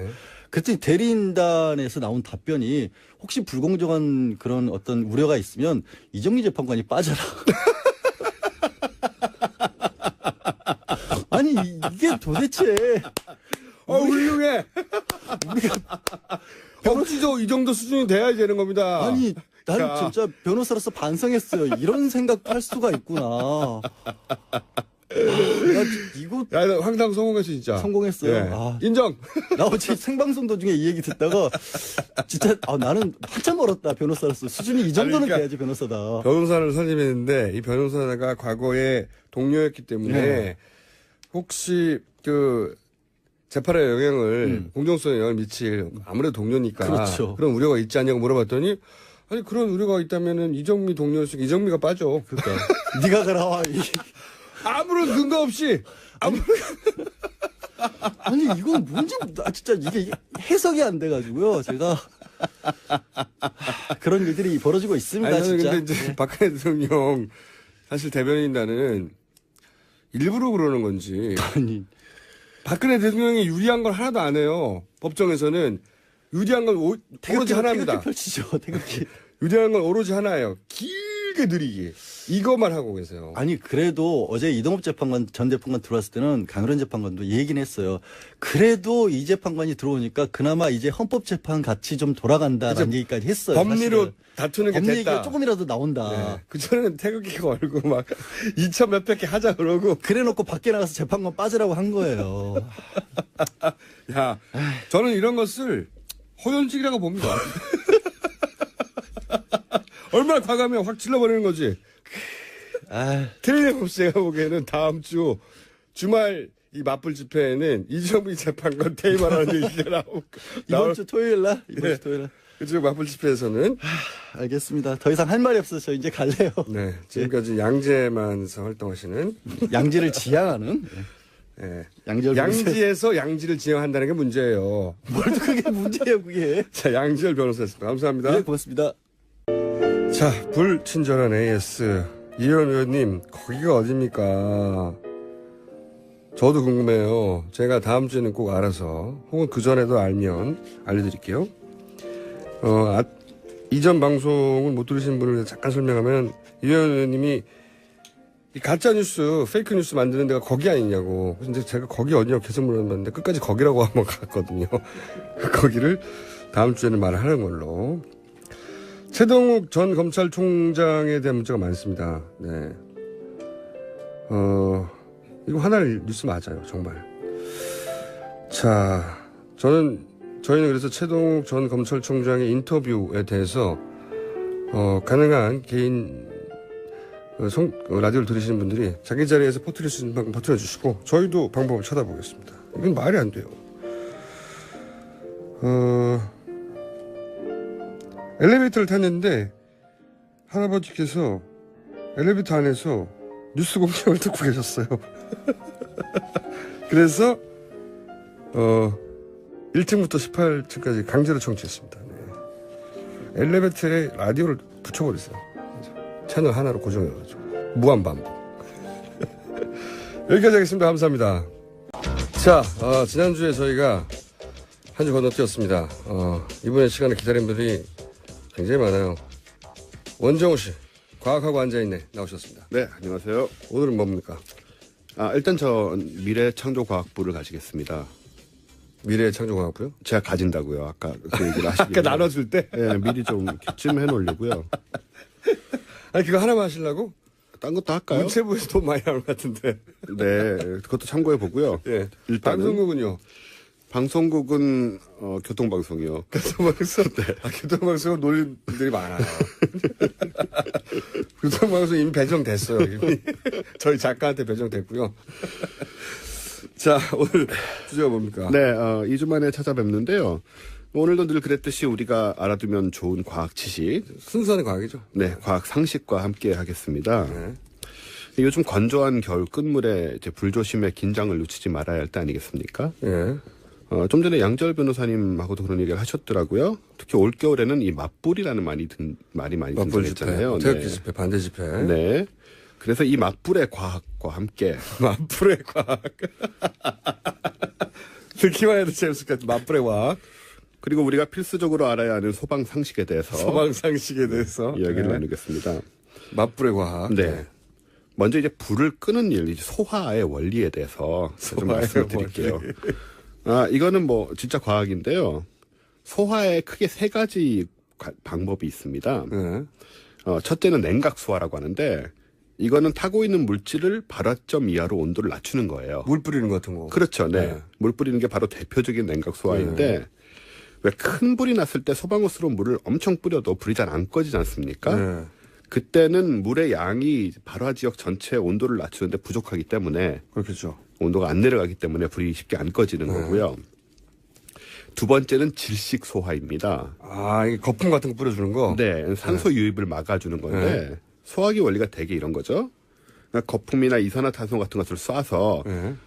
그랬더니 대리인단에서 나온 답변이 혹시 불공정한 그런 어떤 우려가 있으면 이정미 재판관이 빠져라. 아니 이게 도대체 훌륭해. 법치적 이 정도 수준이 돼야 되는 겁니다. 아니 나는 진짜 변호사로서 반성했어요. 이런 생각도 할 수가 있구나. 나 이거 야, 황당 성공했어 진짜. 성공했어요. 예. 인정. 나 어제 생방송 도중에 이 얘기 듣다가 진짜 나는 한참 멀었다. 변호사로서 수준이 이 정도는 그러니까 돼야지 변호사다. 변호사를 선임했는데 이 변호사가 과거에 동료였기 때문에 혹시 그 재판에 영향을 공정성에 영향을 미칠 아무래도 동료니까 그렇죠. 그런 우려가 있지 않냐고 물어봤더니 아니 그런 우려가 있다면은 이정미 동료였으니까 이정미가 빠져. 그러니까 네가 가라. 아무런 근거 없이 아니 이건 뭔지 진짜 이게 해석이 안 돼가지고요. 제가 그런 일들이 벌어지고 있습니다. 아니, 진짜. 근데 이제 박근혜 대통령 사실 대변인단은 일부러 그러는 건지. 아니 박근혜 대통령이 유리한 걸 하나도 안 해요. 법정에서는 유리한 건 오로지 하나입니다. 태극기 펼치죠. 태극기. 유리한 건 오로지 하나예요. 길게 느리기. 이것만 하고 계세요. 아니 그래도 어제 이동업 재판관 전 재판관 들어왔을 때는 강일원 재판관도 얘기는 했어요. 그래도 이 재판관이 들어오니까 그나마 이제 헌법재판 같이 좀 돌아간다라는 얘기까지 했어요. 법리로 사실은. 다투는 게 법리 얘기가 됐다. 조금이라도 나온다. 네. 그전에는 태극기 걸고 막 2천 몇백 개 하자 그러고. 그래놓고 밖에 나가서 재판관 빠지라고 한 거예요. 야, 저는 이런 것을 허연직이라고 봅니다. 얼마나 과감해 확 찔러버리는 거지. 틀림없이 제가 보기에는 다음 주 주말 이 맞불 집회에는 이정미 재판관 퇴임하라는 얘기가 나오고. 이번 주 토요일 날? 이번 네. 주 토요일 날. 그쪽 맞불 집회에서는. 알겠습니다. 더 이상 할 말이 없어서 저 이제 갈래요. 네. 지금까지 양재만에서 활동하시는. 양지를 지향하는. 네. 양지에서 양지를 지향한다는 게 문제예요. 뭘 또 그게 문제예요, 그게. 자, 양지열 변호사였습니다. 감사합니다. 네, 고맙습니다. 자, 불친절한 AS. 이현 의원님, 거기가 어딥니까? 저도 궁금해요. 제가 다음 주에는 꼭 알아서, 혹은 그 전에도 알면 알려드릴게요. 이전 방송을 못 들으신 분을 잠깐 설명하면, 이현 의원님이 이 가짜뉴스, 페이크뉴스 만드는 데가 거기 아니냐고. 근데 제가 거기 어디냐고 계속 물어봤는데, 끝까지 거기라고 한번 갔거든요. 거기를 다음 주에는 말을 하는 걸로. 최동욱 전 검찰총장에 대한 문자가 많습니다. 네. 이거 하나의 뉴스 맞아요, 정말. 자, 저희는 그래서 최동욱 전 검찰총장의 인터뷰에 대해서, 가능한 개인, 라디오를 들으시는 분들이 자기 자리에서 퍼뜨릴 수 있는 만큼 퍼뜨려 주시고, 저희도 방법을 찾아보겠습니다. 이건 말이 안 돼요. 엘리베이터를 탔는데 할아버지께서 엘리베이터 안에서 뉴스 공장을 듣고 계셨어요. 그래서 1층부터 18층까지 강제로 청취했습니다. 네. 엘리베이터에 라디오를 붙여버렸어요. 채널 하나로 고정해가지고 무한반복. 여기까지 하겠습니다. 감사합니다. 자, 지난주에 저희가 한 주 건너뛰었습니다. 이번에 시간을 기다린 분들이 굉장히 많아요. 원정우 씨, 과학하고 앉아있네 나오셨습니다. 네, 안녕하세요. 오늘은 뭡니까? 일단 저 미래창조과학부를 가지겠습니다. 미래창조과학부요? 제가 가진다고요. 아까 그 얘기를 하시길래. 아까 나눠줄 때? 네, 미리 좀 좀 해놓으려고요. 아니 그거 하나만 하시려고? 딴 것도 할까요? 문체부에서 돈 많이 나올 것 같은데. 네, 그것도 참고해 보고요. 예. 일단 방송국은요? 방송국은 교통방송이요. 교통방송? 네. 교통방송은 놀린 분들이 많아요. 교통방송 이미 배정됐어요. 이미. 저희 작가한테 배정됐고요. 자, 오늘 주제가 뭡니까? 네, 2주 만에 찾아뵙는데요. 오늘도 늘 그랬듯이 우리가 알아두면 좋은 과학 지식. 순수한 과학이죠. 네, 과학 상식과 함께 하겠습니다. 네. 요즘 건조한 겨울 끝물에 이제 불조심에 긴장을 놓치지 말아야 할 때 아니겠습니까? 예. 좀 전에 양절 변호사님하고도 그런 얘기를 하셨더라고요. 특히 올겨울에는 이 맞불이라는 말이 많이 등장했잖아요. 태극기 집회, 반대 집회. 네. 그래서 이 맞불의 과학과 함께. 맞불의 과학. 듣기만 해도 재밌을 것 같아요. 맞불의 과학. 그리고 우리가 필수적으로 알아야 하는 소방 상식에 대해서. 소방 상식에 대해서. 이야기를 네. 나누겠습니다. 맞불의 과학. 네. 먼저 이제 불을 끄는 일, 이제 소화의 원리에 대해서 좀 말씀을 드릴게요. 이거는 뭐 진짜 과학인데요. 소화에 크게 세 가지 방법이 있습니다. 네. 첫째는 냉각 소화라고 하는데 이거는 타고 있는 물질을 발화점 이하로 온도를 낮추는 거예요. 물 뿌리는 것 같은 거. 그렇죠. 네. 네. 물 뿌리는 게 바로 대표적인 냉각 소화인데 왜 큰 불이 났을 때 소방호스로 물을 엄청 뿌려도 불이 잘 안 꺼지지 않습니까? 네. 그때는 물의 양이 발화 지역 전체 온도를 낮추는데 부족하기 때문에 그렇겠죠. 온도가 안 내려가기 때문에 불이 쉽게 안 꺼지는 거고요. 두 번째는 질식 소화입니다. 이게 거품 같은 거 뿌려주는 거? 네, 산소 유입을 막아주는 건데 소화기 원리가 되게 이런 거죠. 그러니까 거품이나 이산화탄소 같은 것을 쏴서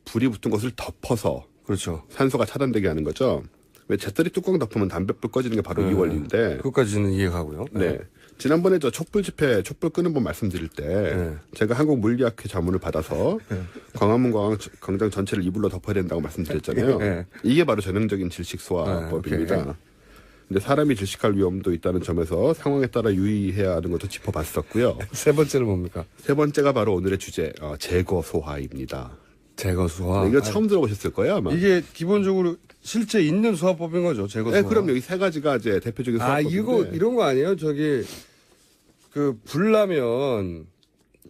불이 붙은 것을 덮어서 그렇죠. 산소가 차단되게 하는 거죠. 왜 잿더리 뚜껑 덮으면 담뱃불 꺼지는 게 바로 이 원리인데. 그것까지는 이해가고요. 네. 지난번에 저 촛불 집회, 촛불 끄는 법 말씀드릴 때 제가 한국물리학회 자문을 받아서 광화문 광장 전체를 이불로 덮어야 된다고 말씀드렸잖아요. 이게 바로 전형적인 질식소화법입니다. 근데 사람이 질식할 위험도 있다는 점에서 상황에 따라 유의해야 하는 것도 짚어봤었고요. 세 번째는 뭡니까? 세 번째가 바로 오늘의 주제, 제거소화입니다. 제거소화. 네, 이거 처음 들어보셨을 거예요, 아마. 이게 기본적으로 실제 있는 소화법인 거죠, 제거소화. 네, 그럼요. 이 세 가지가 이제 대표적인 소화법인데. 이거 이런 거 아니에요?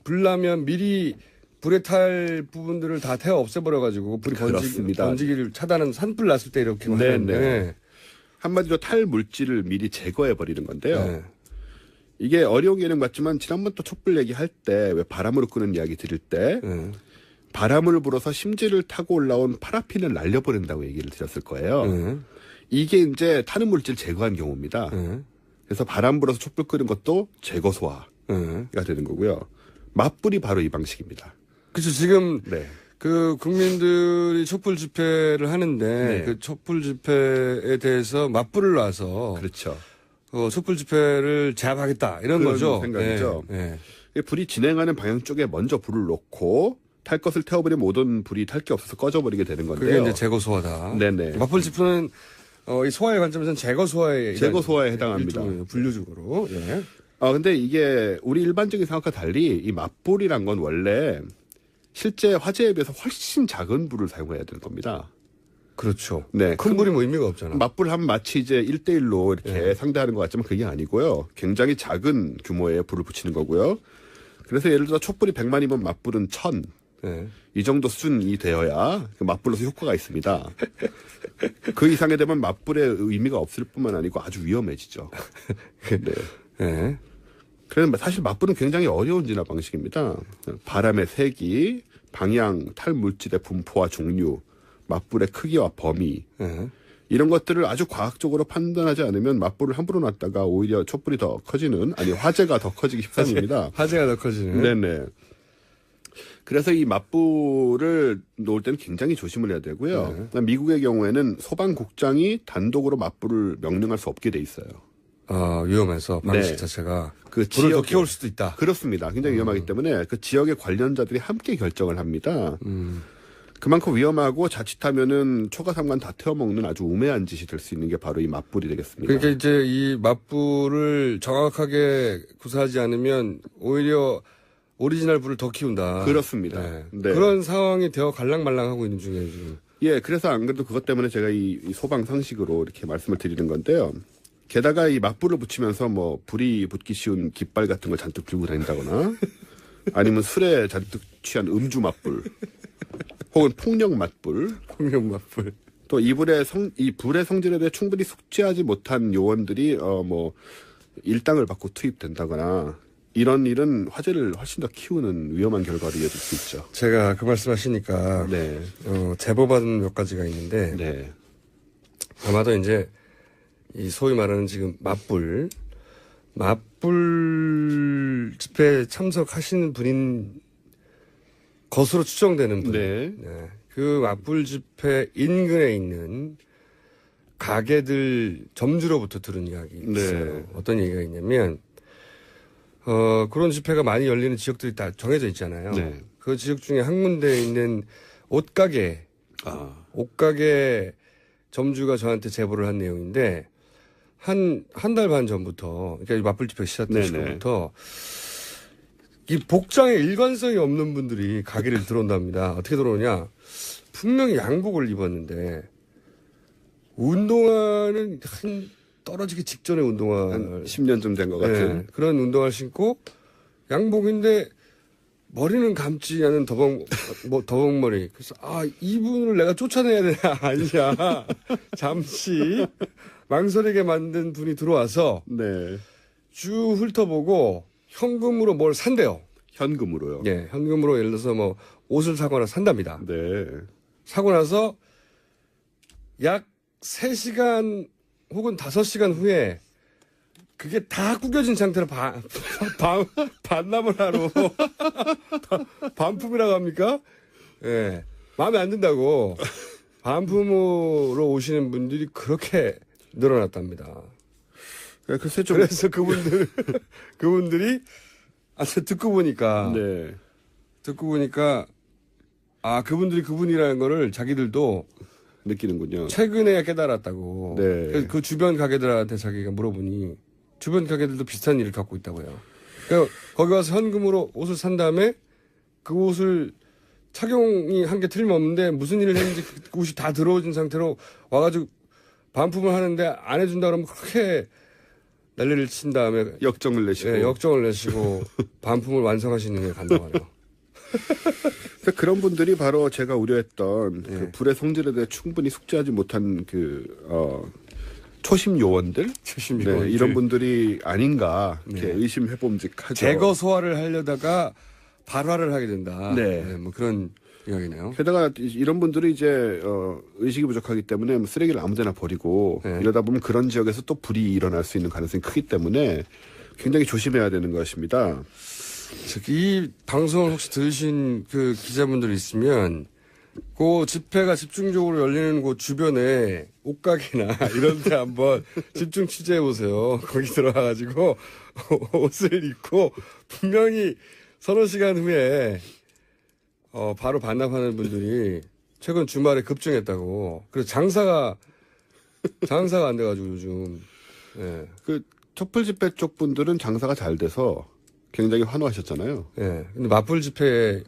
불나면 미리 불에 탈 부분들을 다 태워 없애버려가지고 불이 번지기를 차단하는 산불 났을 때 이렇게 하는데. 한마디로 탈 물질을 미리 제거해 버리는 건데요. 이게 어려운 개념 같지만 지난번 또 촛불 얘기할 때 왜 바람으로 끄는 이야기 드릴 때 바람을 불어서 심지를 타고 올라온 파라핀을 날려버린다고 얘기를 드렸을 거예요. 이게 이제 타는 물질 제거한 경우입니다. 그래서 바람 불어서 촛불 끄는 것도 제거 소화가 되는 거고요. 맞불이 바로 이 방식입니다. 그렇죠. 지금 그 국민들이 촛불 집회를 하는데 그 촛불 집회에 대해서 맞불을 놔서 그렇죠. 촛불 집회를 제압하겠다 이런 거죠. 생각이죠. 불이 진행하는 방향 쪽에 먼저 불을 놓고 탈 것을 태워버리면 모든 불이 탈 게 없어서 꺼져버리게 되는 건데요. 그게 이제 제거 소화다. 네네. 맞불 집회는 이 소화의 관점에서는 제거 소화에 해당합니다. 분류적으로. 예. 근데 이게 우리 일반적인 생각과 달리 이 맞불이란 건 원래 실제 화재에 비해서 훨씬 작은 불을 사용해야 되는 겁니다. 그렇죠. 네. 큰 불이 뭐 의미가 없잖아. 맞불 하면 마치 이제 1대1로 이렇게 상대하는 것 같지만 그게 아니고요. 굉장히 작은 규모의 불을 붙이는 거고요. 그래서 예를 들어 촛불이 100만이면 맞불은 1000. 이 정도 수준이 되어야 맞불로서 효과가 있습니다. 그 이상이 되면 맞불의 의미가 없을 뿐만 아니고 아주 위험해지죠. 그래서 사실 맞불은 굉장히 어려운 진화 방식입니다. 바람의 세기, 방향, 탈물질의 분포와 종류, 맞불의 크기와 범위 이런 것들을 아주 과학적으로 판단하지 않으면 맞불을 함부로 놨다가 오히려 촛불이 더 커지는 화재가 더 커지기 십상입니다. 화재가 더 커지는. 네네. 그래서 이 맞불을 놓을 때는 굉장히 조심을 해야 되고요. 미국의 경우에는 소방국장이 단독으로 맞불을 명령할 수 없게 돼 있어요. 아, 위험해서 방식 자체가 그 불을 더 지역에- 키울 수도 있다. 그렇습니다. 굉장히 위험하기 때문에 그 지역의 관련자들이 함께 결정을 합니다. 그만큼 위험하고 자칫하면은 초가삼간 다 태워먹는 아주 우매한 짓이 될 수 있는 게 바로 이 맞불이 되겠습니다. 그러니까 이제 이 맞불을 정확하게 구사하지 않으면 오히려 오리지널 불을 더 키운다. 그렇습니다. 네. 네. 그런 상황이 되어 갈랑말랑하고 있는 중이에요, 지금. 예, 그래서 안 그래도 그것 때문에 제가 이 소방 상식으로 이렇게 말씀을 드리는 건데요. 게다가 이 맞불을 붙이면서 뭐 불이 붙기 쉬운 깃발 같은 걸 잔뜩 들고 다닌다거나 아니면 술에 잔뜩 취한 음주 맞불 혹은 폭력 맞불 폭력 맞불. 또 이 불의 성질에 대해 충분히 숙지하지 못한 요원들이 뭐 일당을 받고 투입된다거나 이런 일은 화재를 훨씬 더 키우는 위험한 결과로 이어질 수 있죠. 제가 그 말씀하시니까 네. 제보받은 몇 가지가 있는데 네. 아마도 이제 이 소위 말하는 지금 맞불 집회에 참석하시는 분인 것으로 추정되는 분. 네. 네. 그 맞불 집회 인근에 있는 가게들 점주로부터 들은 이야기 있어요. 네. 어떤 얘기가 있냐면 그런 집회가 많이 열리는 지역들이 다 정해져 있잖아요. 네. 그 지역 중에 한 군데에 있는 옷가게 점주가 저한테 제보를 한 내용인데 한 달 반 전부터 그러니까 이 맞불 집회 시작된 네네. 시간부터 이 복장에 일관성이 없는 분들이 가게를 들어온답니다. 어떻게 들어오냐? 분명히 양복을 입었는데 운동화는 한 떨어지기 직전에 운동화를 한 10년쯤 된 것 같은. 네, 그런 운동화를 신고 양복인데 머리는 감지 않은 더벅머리. 그래서 이분을 내가 쫓아내야 되냐 아니냐. 잠시 망설이게 만든 분이 들어와서 네. 쭉 훑어보고 현금으로 뭘 산대요. 현금으로요. 예, 현금으로 예를 들어서 뭐 옷을 사거나 산답니다. 네. 사고 나서 약 3시간 혹은 5시간 후에 그게 다 구겨진 상태로 반납을 하러 반품이라고 합니까? 예. 마음에 안 든다고 반품으로 오시는 분들이 그렇게 늘어났답니다. 글쎄 좀. 그래서 그분들이 듣고 보니까 네. 그분들이 그분이라는 거를 자기들도 느끼는군요. 최근에 깨달았다고. 네. 그 주변 가게들한테 자기가 물어보니 주변 가게들도 비슷한 일을 갖고 있다고요. 그러니까 거기 와서 현금으로 옷을 산 다음에 그 옷을 착용이 한 게 틀림없는데 무슨 일을 했는지 그 옷이 다 들어오진 상태로 와가지고 반품을 하는데 안 해준다 그러면 그렇게 난리를 친 다음에 역정을 내시고. 네, 역정을 내시고 반품을 완성하시는 게 간다고 하네요. 그러니까 그런 분들이 바로 제가 우려했던 그 불의 성질에 대해 충분히 숙지하지 못한 초심 요원들, 네, 이런 분들이 아닌가 이렇게 의심해봄직하죠. 제거 소화를 하려다가 발화를 하게 된다. 네. 뭐 그런 이야기네요. 게다가 이런 분들이 이제 의식이 부족하기 때문에 뭐 쓰레기를 아무데나 버리고 이러다 보면 그런 지역에서 또 불이 일어날 수 있는 가능성이 크기 때문에 굉장히 조심해야 되는 것입니다. 이 방송을 혹시 들으신 그 기자분들 있으면 그 집회가 집중적으로 열리는 곳 주변에 옷가게나 이런 데 한번 집중 취재해 보세요. 거기 들어와가지고 옷을 입고 분명히 서너 시간 후에 바로 반납하는 분들이 최근 주말에 급증했다고. 그래서 장사가 안 돼가지고 요즘. 예. 그 촛불 집회 쪽 분들은 장사가 잘 돼서 굉장히 환호하셨잖아요. 예. 근데 맞불 집회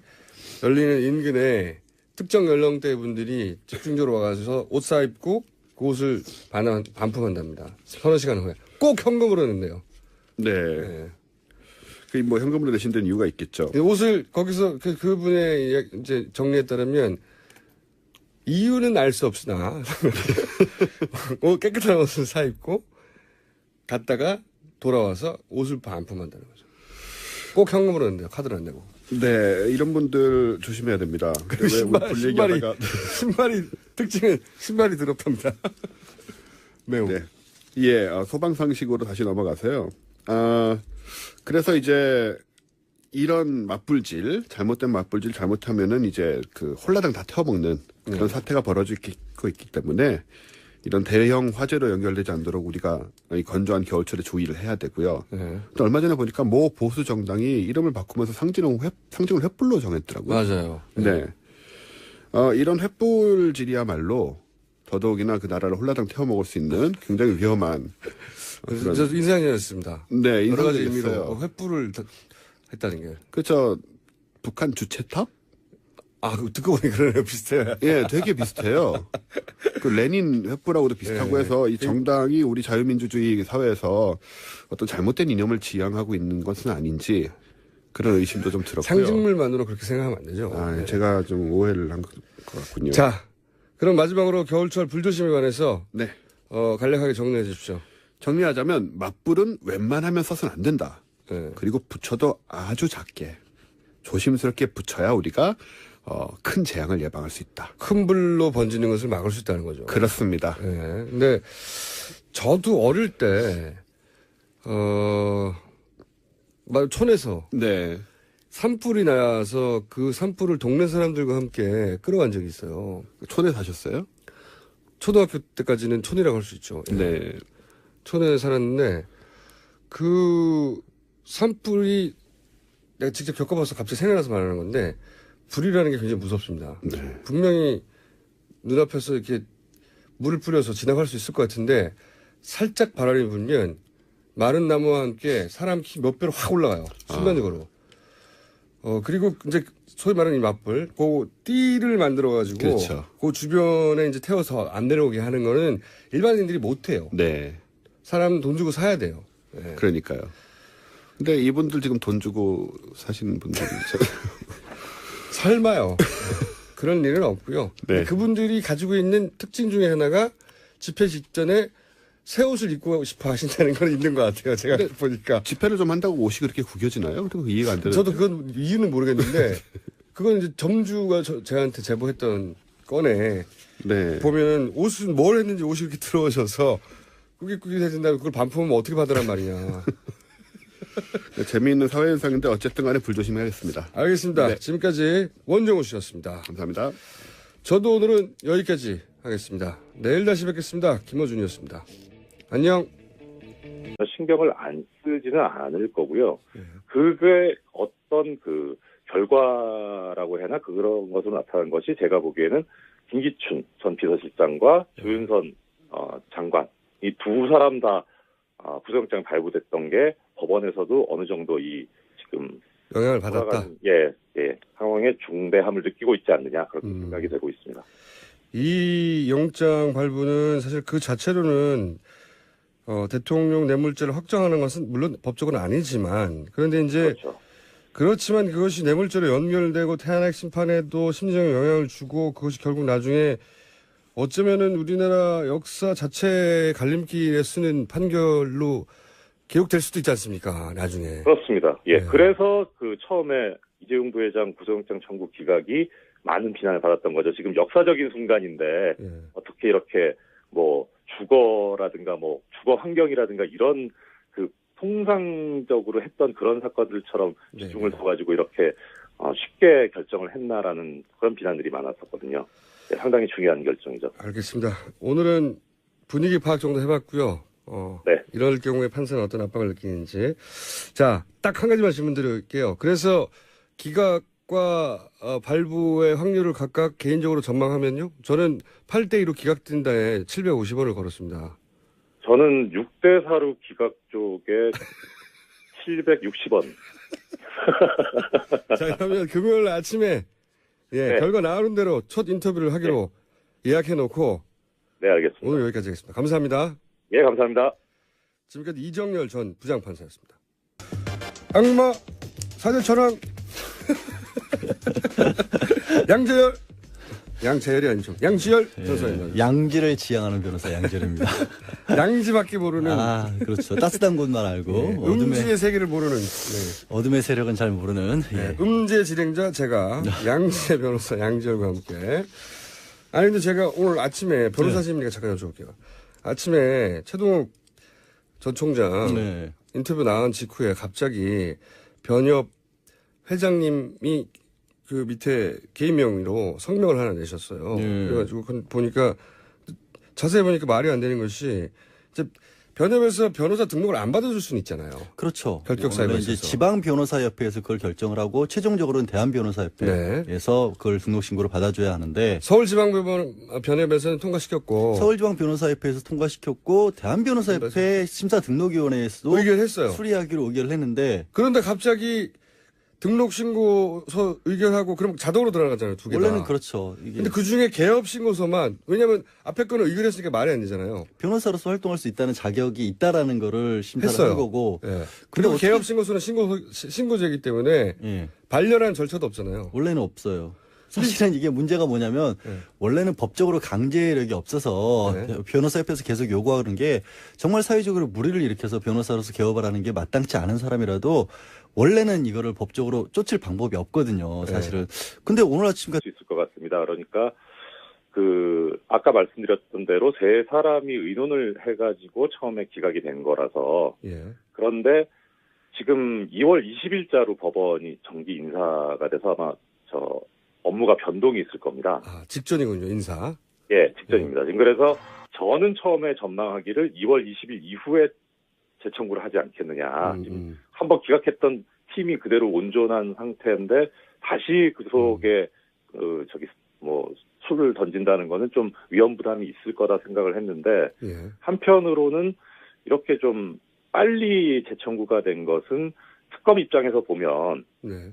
열리는 인근에 특정 연령대 분들이 집중적으로 와가지고 옷 사입고 그 옷을 반품한답니다. 서너 시간 후에. 꼭 현금으로 낸대요. 네. 예. 그 뭐 현금으로 내신 데는 이유가 있겠죠. 옷을 거기서 그분의 이제 정리에 따르면 이유는 알 수 없으나 깨끗한 옷을 사입고 갔다가 돌아와서 옷을 반품한다는 거죠. 꼭 현금으로 낸대요. 카드로 안 내고. 네, 이런 분들 조심해야 됩니다. 그리고 신발이 특징은 신발이 더럽답니다. 매우. 네. 예, 소방상식으로 다시 넘어가세요. 그래서 이제 이런 맞불질, 잘못된 맞불질 잘못하면은 이제 그 홀라당 다 태워먹는 그런 사태가 벌어지고 있기 때문에 이런 대형 화재로 연결되지 않도록 우리가 이 건조한 겨울철에 주의를 해야 되고요. 또 얼마 전에 보니까 모 보수 정당이 이름을 바꾸면서 상징을 횃불로 정했더라고요. 맞아요. 네. 이런 횃불질이야말로 더더욱이나 그 나라를 홀라당 태워먹을 수 있는 굉장히 위험한. 저 인상이었습니다. 네, 여러 가지 인상이 의미로 있어요. 횃불을 했다는 게. 그렇죠. 북한 주체탑? 듣고 보니 그러네요. 비슷해요. 예, 되게 비슷해요. 그 레닌 횃불하고도 비슷하고 해서 이 정당이 우리 자유민주주의 사회에서 어떤 잘못된 이념을 지향하고 있는 것은 아닌지 그런 의심도 좀 들었고요. 상징물만으로 그렇게 생각하면 안 되죠. 네. 제가 좀 오해를 한 것 같군요. 자, 그럼 마지막으로 겨울철 불조심에 관해서 네. 간략하게 정리해 주십시오. 정리하자면 맞불은 웬만하면 써서는 안 된다. 네. 그리고 붙여도 아주 작게 조심스럽게 붙여야 우리가 큰 재앙을 예방할 수 있다. 큰 불로 번지는 것을 막을 수 있다는 거죠. 그렇습니다. 네. 근데 저도 어릴 때 촌에서 네. 산불이 나서 그 산불을 동네 사람들과 함께 끌어간 적이 있어요. 촌에 사셨어요? 초등학교 때까지는 촌이라고 할 수 있죠. 예. 네. 촌에 살았는데 그 산불이 내가 직접 겪어봐서 갑자기 생각나서 말하는 건데 불이라는 게 굉장히 무섭습니다. 네. 분명히 눈앞에서 이렇게 물을 뿌려서 지나갈 수 있을 것 같은데 살짝 바람이 불면 마른 나무와 함께 사람 키 몇 배로 확 올라가요. 순간적으로. 그리고 이제 소위 말하는 이 맞불, 그 띠를 만들어가지고 그렇죠. 그 주변에 이제 태워서 안 내려오게 하는 거는 일반인들이 못 해요. 네. 사람 돈 주고 사야 돼요. 네. 그러니까요. 근데 이분들 지금 돈 주고 사시는 분들이 설마요. 그런 일은 없고요. 네. 그분들이 가지고 있는 특징 중에 하나가 집회 직전에 새 옷을 입고 싶어 하신다는 건 있는 것 같아요. 제가 보니까. 집회를 좀 한다고 옷이 그렇게 구겨지나요? 그리고 이해가 안 되는. 저도 그건 이유는 모르겠는데 그건 이제 점주가 저한테 제보했던 건에 네. 보면 옷은 뭘 했는지 옷이 이렇게 들어오셔서 꾸깃꾸깃 해진다고 그걸 반품하면 어떻게 받으란 말이냐. 네, 재미있는 사회 현상인데 어쨌든 간에 불조심해야겠습니다. 알겠습니다. 네. 지금까지 원정우 씨였습니다. 감사합니다. 저도 오늘은 여기까지 하겠습니다. 내일 다시 뵙겠습니다. 김어준이었습니다. 안녕. 신경을 안 쓰지는 않을 거고요. 그게 어떤 그 결과라고 해나 그런 것으로 나타난 것이 제가 보기에는 김기춘 전 비서실장과 조윤선 장관 이 두 사람 다 구속영장 발부됐던 게 법원에서도 어느 정도 이 지금 영향을 받았다. 상황의 중대함을 느끼고 있지 않느냐 그렇게 생각이 되고 있습니다. 이 영장 발부는 사실 그 자체로는 대통령 뇌물죄를 확정하는 것은 물론 법적으로는 아니지만 그런데 이제 그렇죠. 그렇지만 그것이 뇌물죄로 연결되고 태안핵 심판에도 심리적인 영향을 주고 그것이 결국 나중에 어쩌면은 우리나라 역사 자체의 갈림길에 쓰는 판결로 기록될 수도 있지 않습니까? 나중에. 그렇습니다. 예, 네. 그래서 그 처음에 이재용 부회장 구속영장 청구 기각이 많은 비난을 받았던 거죠. 지금 역사적인 순간인데 어떻게 이렇게 뭐 주거라든가 뭐 주거 환경이라든가 이런 그 통상적으로 했던 그런 사건들처럼 비중을 둬가지고 이렇게 쉽게 결정을 했나라는 그런 비난들이 많았었거든요. 네, 상당히 중요한 결정이죠. 알겠습니다. 오늘은 분위기 파악 정도 해봤고요. 네. 이럴 경우에 판사는 어떤 압박을 느끼는지. 자, 딱 한 가지만 질문 드릴게요. 그래서 기각과 발부의 확률을 각각 개인적으로 전망하면요. 저는 8대2로 기각된다에 750원을 걸었습니다. 저는 6대4로 기각 쪽에 760원. 자, 그러면 금요일 아침에 네. 결과 나오는 대로 첫 인터뷰를 하기로 예약해놓고 네, 알겠습니다. 오늘 여기까지 하겠습니다. 감사합니다. 예, 감사합니다. 지금까지 이정열 전 부장판사였습니다. 악마 사제천왕 양재열이 아니죠. 양지열 변호사입니다. 양지를 지향하는 변호사 양지열입니다. 양지밖에 모르는 그렇죠. 따뜻한 곳만 알고 음지의 세계를 모르는 어둠의 세력은 잘 모르는 음지의 진행자 제가 양지의 변호사 양지열과 함께. 아니 근데 제가 오늘 아침에 변호사님이니까 잠깐 여쭤볼게요. 아침에 최동욱 전 총장 인터뷰 나온 직후에 갑자기 변협 회장님이 그 밑에 개인 명의로 성명을 하나 내셨어요. 그래가지고 보니까 자세히 보니까 말이 안 되는 것이 이제 변협에서 변호사 등록을 안 받아줄 수는 있잖아요. 그렇죠. 결격 사유가 이제 있어서. 지방 변호사협회에서 그걸 결정을 하고 최종적으로는 대한변호사협회에서 그걸 등록 신고를 받아줘야 하는데 서울지방변협에서는 통과시켰고 서울지방 변호사협회에서 통과시켰고 대한변호사협회 심사 등록위원회에서도 의결했어요. 수리하기로 의결을 했는데 그런데 갑자기 등록 신고서 의결하고 그럼 자동으로 들어가잖아요. 두 개 다. 원래는 그렇죠. 근데 그 중에 개업 신고서만 왜냐하면 앞에 거는 의결했으니까 말이 안 되잖아요. 변호사로서 활동할 수 있다는 자격이 있다라는 거를 심사를 했어요. 한 거고. 예. 근데 그리고 어떻게- 개업 신고서는 신고제이기 때문에 예. 반려란 절차도 없잖아요. 원래는 없어요. 사실은 이게 문제가 뭐냐면 원래는 법적으로 강제력이 없어서 변호사협회에서 계속 요구하는 게 정말 사회적으로 무리를 일으켜서 변호사로서 개업을 하는 게 마땅치 않은 사람이라도 원래는 이거를 법적으로 쫓을 방법이 없거든요. 사실은. 근데 오늘 아침까지 수 있을 것 같습니다. 그러니까 그 아까 말씀드렸던 대로 세 사람이 의논을 해가지고 처음에 기각이 된 거라서 그런데 지금 2월 20일자로 법원이 정기 인사가 돼서 아마 저 업무가 변동이 있을 겁니다. 아, 직전이군요, 인사. 예, 직전입니다. 지금 그래서 저는 처음에 전망하기를 2월 20일 이후에 재청구를 하지 않겠느냐. 지금 한번 기각했던 팀이 그대로 온전한 상태인데 다시 그 속에 술을 던진다는 거는 좀 위험 부담이 있을 거다 생각을 했는데 한편으로는 이렇게 좀 빨리 재청구가 된 것은 특검 입장에서 보면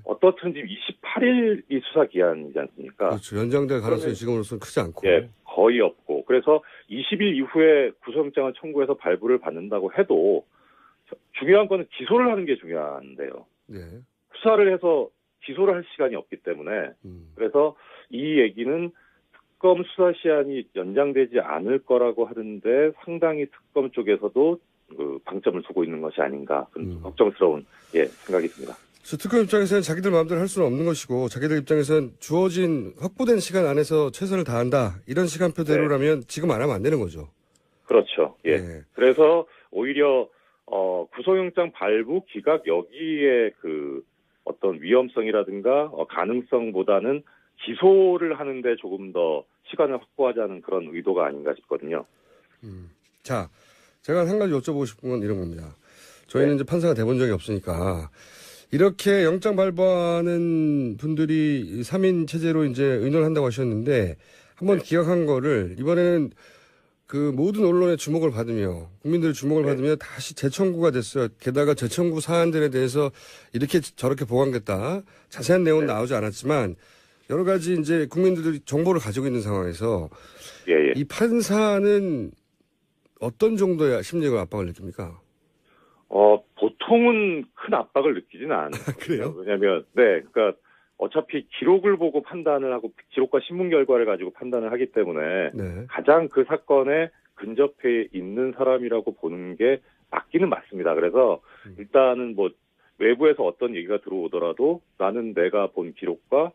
어떻든 지금 28일이 수사 기한이지 않습니까? 그렇죠. 연장될 가능성이 지금으로서는 크지 않고. 예, 거의 없고. 그래서 20일 이후에 구속영장을 청구해서 발부를 받는다고 해도 중요한 거는 기소를 하는 게 중요한데요. 수사를 해서 기소를 할 시간이 없기 때문에 그래서 이 얘기는 특검 수사 시한이 연장되지 않을 거라고 하는데 상당히 특검 쪽에서도 그 방점을 두고 있는 것이 아닌가 그런 걱정스러운 생각이 듭니다. 특검 입장에서는 자기들 마음대로 할 수는 없는 것이고 자기들 입장에서는 주어진 확보된 시간 안에서 최선을 다한다 이런 시간표대로라면 지금 안 하면 안 되는 거죠. 그렇죠. 그래서 오히려 구속영장 발부 기각 여기에 그 어떤 위험성이라든가 가능성보다는 기소를 하는데 조금 더 시간을 확보하자는 그런 의도가 아닌가 싶거든요. 자, 제가 한 가지 여쭤보고 싶은 건 이런 겁니다. 저희는 이제 판사가 돼본 적이 없으니까 이렇게 영장 발부하는 분들이 3인 체제로 이제 의논을 한다고 하셨는데 한번 기각한 거를 이번에는 그 모든 언론의 주목을 받으며 국민들의 주목을 받으며 다시 재청구가 됐어요. 게다가 재청구 사안들에 대해서 이렇게 저렇게 보강됐다. 자세한 내용은 나오지 않았지만 여러 가지 이제 국민들이 정보를 가지고 있는 상황에서 이 판사는 어떤 정도의 심리적 압박을 느낍니까? 보통은 큰 압박을 느끼지는 않아요. 그래요? 왜냐하면 그러니까 어차피 기록을 보고 판단을 하고 기록과 신문 결과를 가지고 판단을 하기 때문에 가장 그 사건에 근접해 있는 사람이라고 보는 게 맞기는 맞습니다. 그래서 일단은 뭐 외부에서 어떤 얘기가 들어오더라도 나는 내가 본 기록과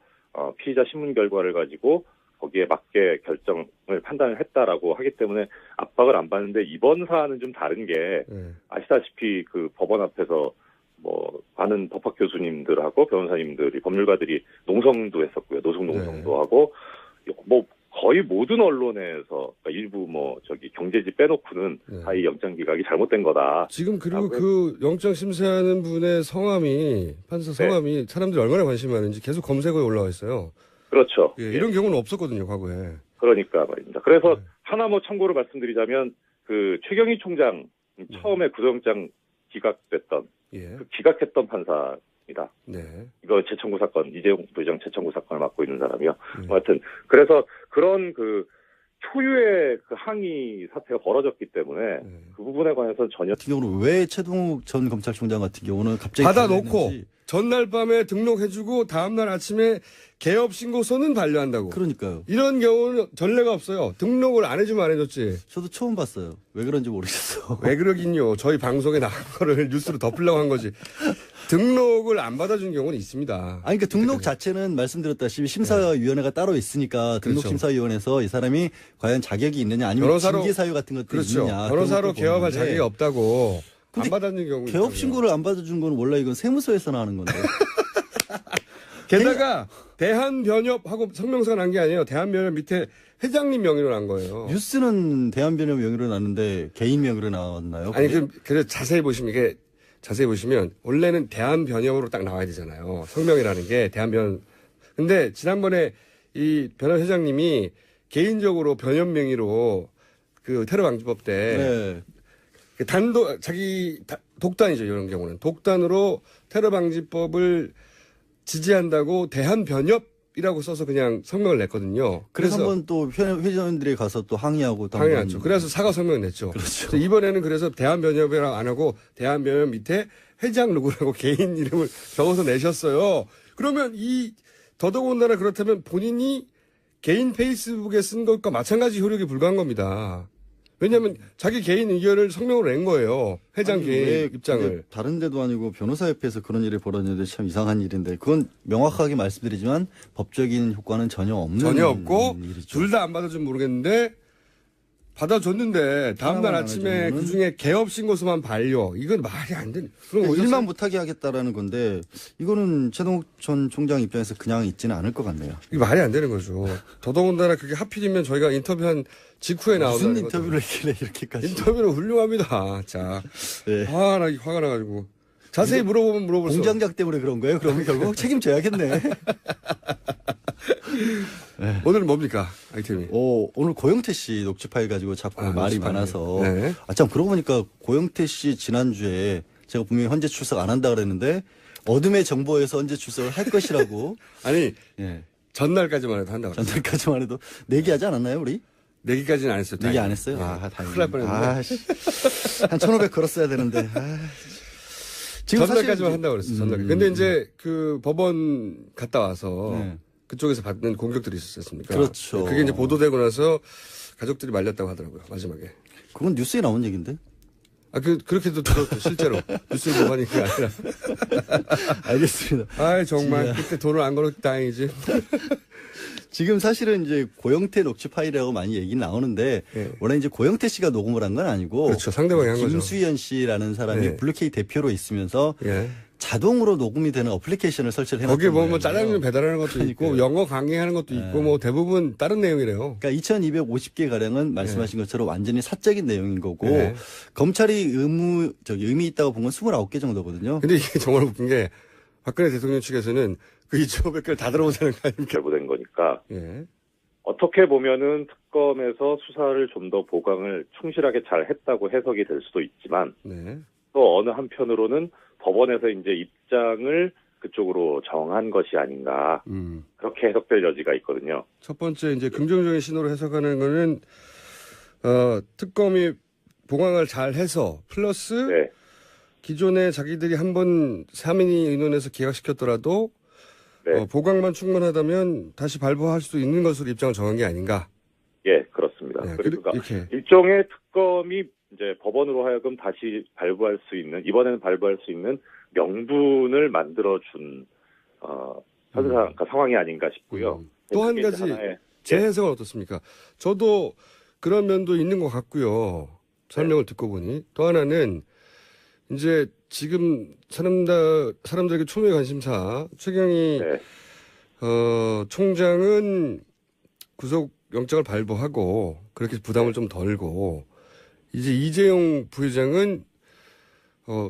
피의자 신문 결과를 가지고 거기에 맞게 결정을 판단을 했다라고 하기 때문에 압박을 안 받는데 이번 사안은 좀 다른 게 아시다시피 그 법원 앞에서 뭐 많은 법학 교수님들하고 변호사님들이 법률가들이 농성도 했었고요. 노숙 농성도 하고 뭐 거의 모든 언론에서 그러니까 일부 뭐 저기 경제지 빼놓고는 다 이 영장 기각이 잘못된 거다. 지금 그리고 그 영장 심사하는 분의 성함이 판사 성함이 사람들이 얼마나 관심이 많은지 계속 검색어에 올라와 있어요. 그렇죠. 이런 경우는 없었거든요, 과거에. 그러니까 말입니다. 그래서 하나 뭐 참고로 말씀드리자면 그 최경희 총장 처음에 구속영장 기각됐던 그 기각했던 판사입니다. 이거 재청구 사건 이재용 부회장 재청구 사건을 맡고 있는 사람이요. 하여튼 그래서 그런 그 초유의 그 항의 사태가 벌어졌기 때문에 그 부분에 관해서 전혀 같은 경우는 왜 최동욱 전 검찰총장 같은 경우는 갑자기 받아놓고 전날 밤에 등록해주고 다음날 아침에 개업 신고서는 반려한다고. 그러니까요. 이런 경우는 전례가 없어요. 등록을 안 해주면 안 해줬지. 저도 처음 봤어요. 왜 그런지 모르겠어. 왜 그러긴요. 저희 방송에 나간 거를 뉴스로 덮으려고 한 거지. 등록을 안 받아준 경우는 있습니다. 아니, 그러니까 등록 자체는 말씀드렸다시피 심사위원회가 따로 있으니까 등록심사위원회에서 이 사람이 과연 자격이 있느냐 아니면 징계 사유 같은 것들이 있느냐. 변호사로 개업할 자격이 없다고 안 받아준 경우. 개업 신고를 안 받아준 건 원래 이건 세무서에서 나오는 건데. 게다가 대한변협하고 성명서가 난 게 아니에요. 대한변협 밑에 회장님 명의로 난 거예요. 뉴스는 대한변협 명의로 나는데 개인 명의로 나왔나요? 아니 그래서 자세히 보시면 원래는 대한변협으로 딱 나와야 되잖아요. 성명이라는 게 대한변협. 근데 지난번에 이 변협 회장님이 개인적으로 변협 명의로 그 테러 방지법 때 자기 독단이죠. 이런 경우는 독단으로 테러 방지법을 지지한다고 대한변협이라고 써서 그냥 성명을 냈거든요. 그래서 한번 또 회장님들이 가서 또 항의하고 항의했죠. 그래서 사과 성명을 냈죠. 그렇죠. 그래서 이번에는 그래서 대한변협이라고 안 하고 대한변협 밑에 회장 누구라고 개인 이름을 적어서 내셨어요. 그러면 더더군다나 그렇다면 본인이 개인 페이스북에 쓴 것과 마찬가지 효력이 불가한 겁니다. 왜냐하면 자기 개인 의견을 성명으로 낸 거예요. 회장 개인 입장을. 다른 데도 아니고 변호사협회에서 그런 일이 벌어졌는데 참 이상한 일인데 그건 명확하게 말씀드리지만 법적인 효과는 전혀 없고 일이죠. 둘 다 안 받아준 모르겠는데 받아줬는데 다음날 아침에 그중에 개업 신고서만 반려. 이건 말이 안 되는. 그럼 일만 못하게 하겠다라는 건데 이거는 최동욱 전 총장 입장에서 그냥 있지는 않을 것 같네요. 이게 말이 안 되는 거죠. 더더군다나 그게 하필이면 저희가 인터뷰한 직후에 나오는 무슨 인터뷰를 했길래 이렇게까지. 인터뷰는 훌륭합니다. 자, 네. 화가 나가지고 자세히 물어보면 물어볼수록 공장장 때문에 그런 거예요? 그러면 결국 책임져야겠네. 네. 오늘은 뭡니까 아이템이? 오늘 고영태 씨 녹취 파일 가지고 자꾸 말이 많아서 네. 참 그러고 보니까 고영태 씨 지난주에 제가 분명히 헌재 출석 안 한다 그랬는데 어둠의 정보에서 헌재 출석을 할 것이라고 아니 전날까지만 해도 한다고 전날까지만 해도 내기하지 않았나요 우리? 내기까지는 안 했어요. 내기 안 했어요? 큰일 날 뻔했네. 한 1,500 걸었어야 되는데. 지금 전날까지만 한다고 그랬어요. 전날. 근데 이제 그 법원 갔다 와서 그쪽에서 받는 공격들이 있었습니까? 그렇죠. 그게 이제 보도되고 나서 가족들이 말렸다고 하더라고요. 마지막에. 그건 뉴스에 나온 얘기인데? 그렇게도 들었죠. 실제로. 뉴스를 보고 하니까 아니라. 알겠습니다. 정말. 그때 돈을 안 걸었기 다행이지. 지금 사실은 이제 고영태 녹취 파일이라고 많이 얘기는 나오는데 원래 이제 고영태 씨가 녹음을 한 건 아니고 그렇죠. 상대방이 한 거죠. 김수현 씨라는 사람이 블루K 대표로 있으면서 자동으로 녹음이 되는 어플리케이션을 설치를 해놨던 거예요. 거기 뭐 짜장면 배달하는 것도 있고 영어 강의하는 것도 있고 뭐 대부분 다른 내용이래요. 그러니까 2,250개 가량은 말씀하신 것처럼 완전히 사적인 내용인 거고 검찰이 의미 있다고 본 건 29개 정도거든요. 근데 이게 정말 웃긴 게 박근혜 대통령 측에서는 그 2,500개를 다 들어보자는 거 아닙니까? 결부된 거니까. 어떻게 보면은 특검에서 수사를 좀 더 보강을 충실하게 잘 했다고 해석이 될 수도 있지만 또 어느 한편으로는 법원에서 이제 입장을 그쪽으로 정한 것이 아닌가 그렇게 해석될 여지가 있거든요. 첫 번째 이제 긍정적인 신호로 해석하는 거는 특검이 보강을 잘 해서 플러스 기존에 자기들이 한번 3인이 의논해서 기각시켰더라도 보강만 충분하다면 다시 발부할 수 있는 것으로 입장을 정한 게 아닌가? 예, 그렇습니다. 그러니까 이렇게. 일종의 특검이 이제 법원으로 하여금 다시 발부할 수 있는 이번에는 발부할 수 있는 명분을 만들어준 현상 상황이 아닌가 싶고요. 또 한 가지 제 해석은 어떻습니까? 저도 그런 면도 있는 것 같고요. 설명을 듣고 보니 또 하나는 이제 지금 사람들에게 초미의 관심사 최경희 총장은 구속 영장을 발부하고 그렇게 부담을 좀 덜고 이제 이재용 부회장은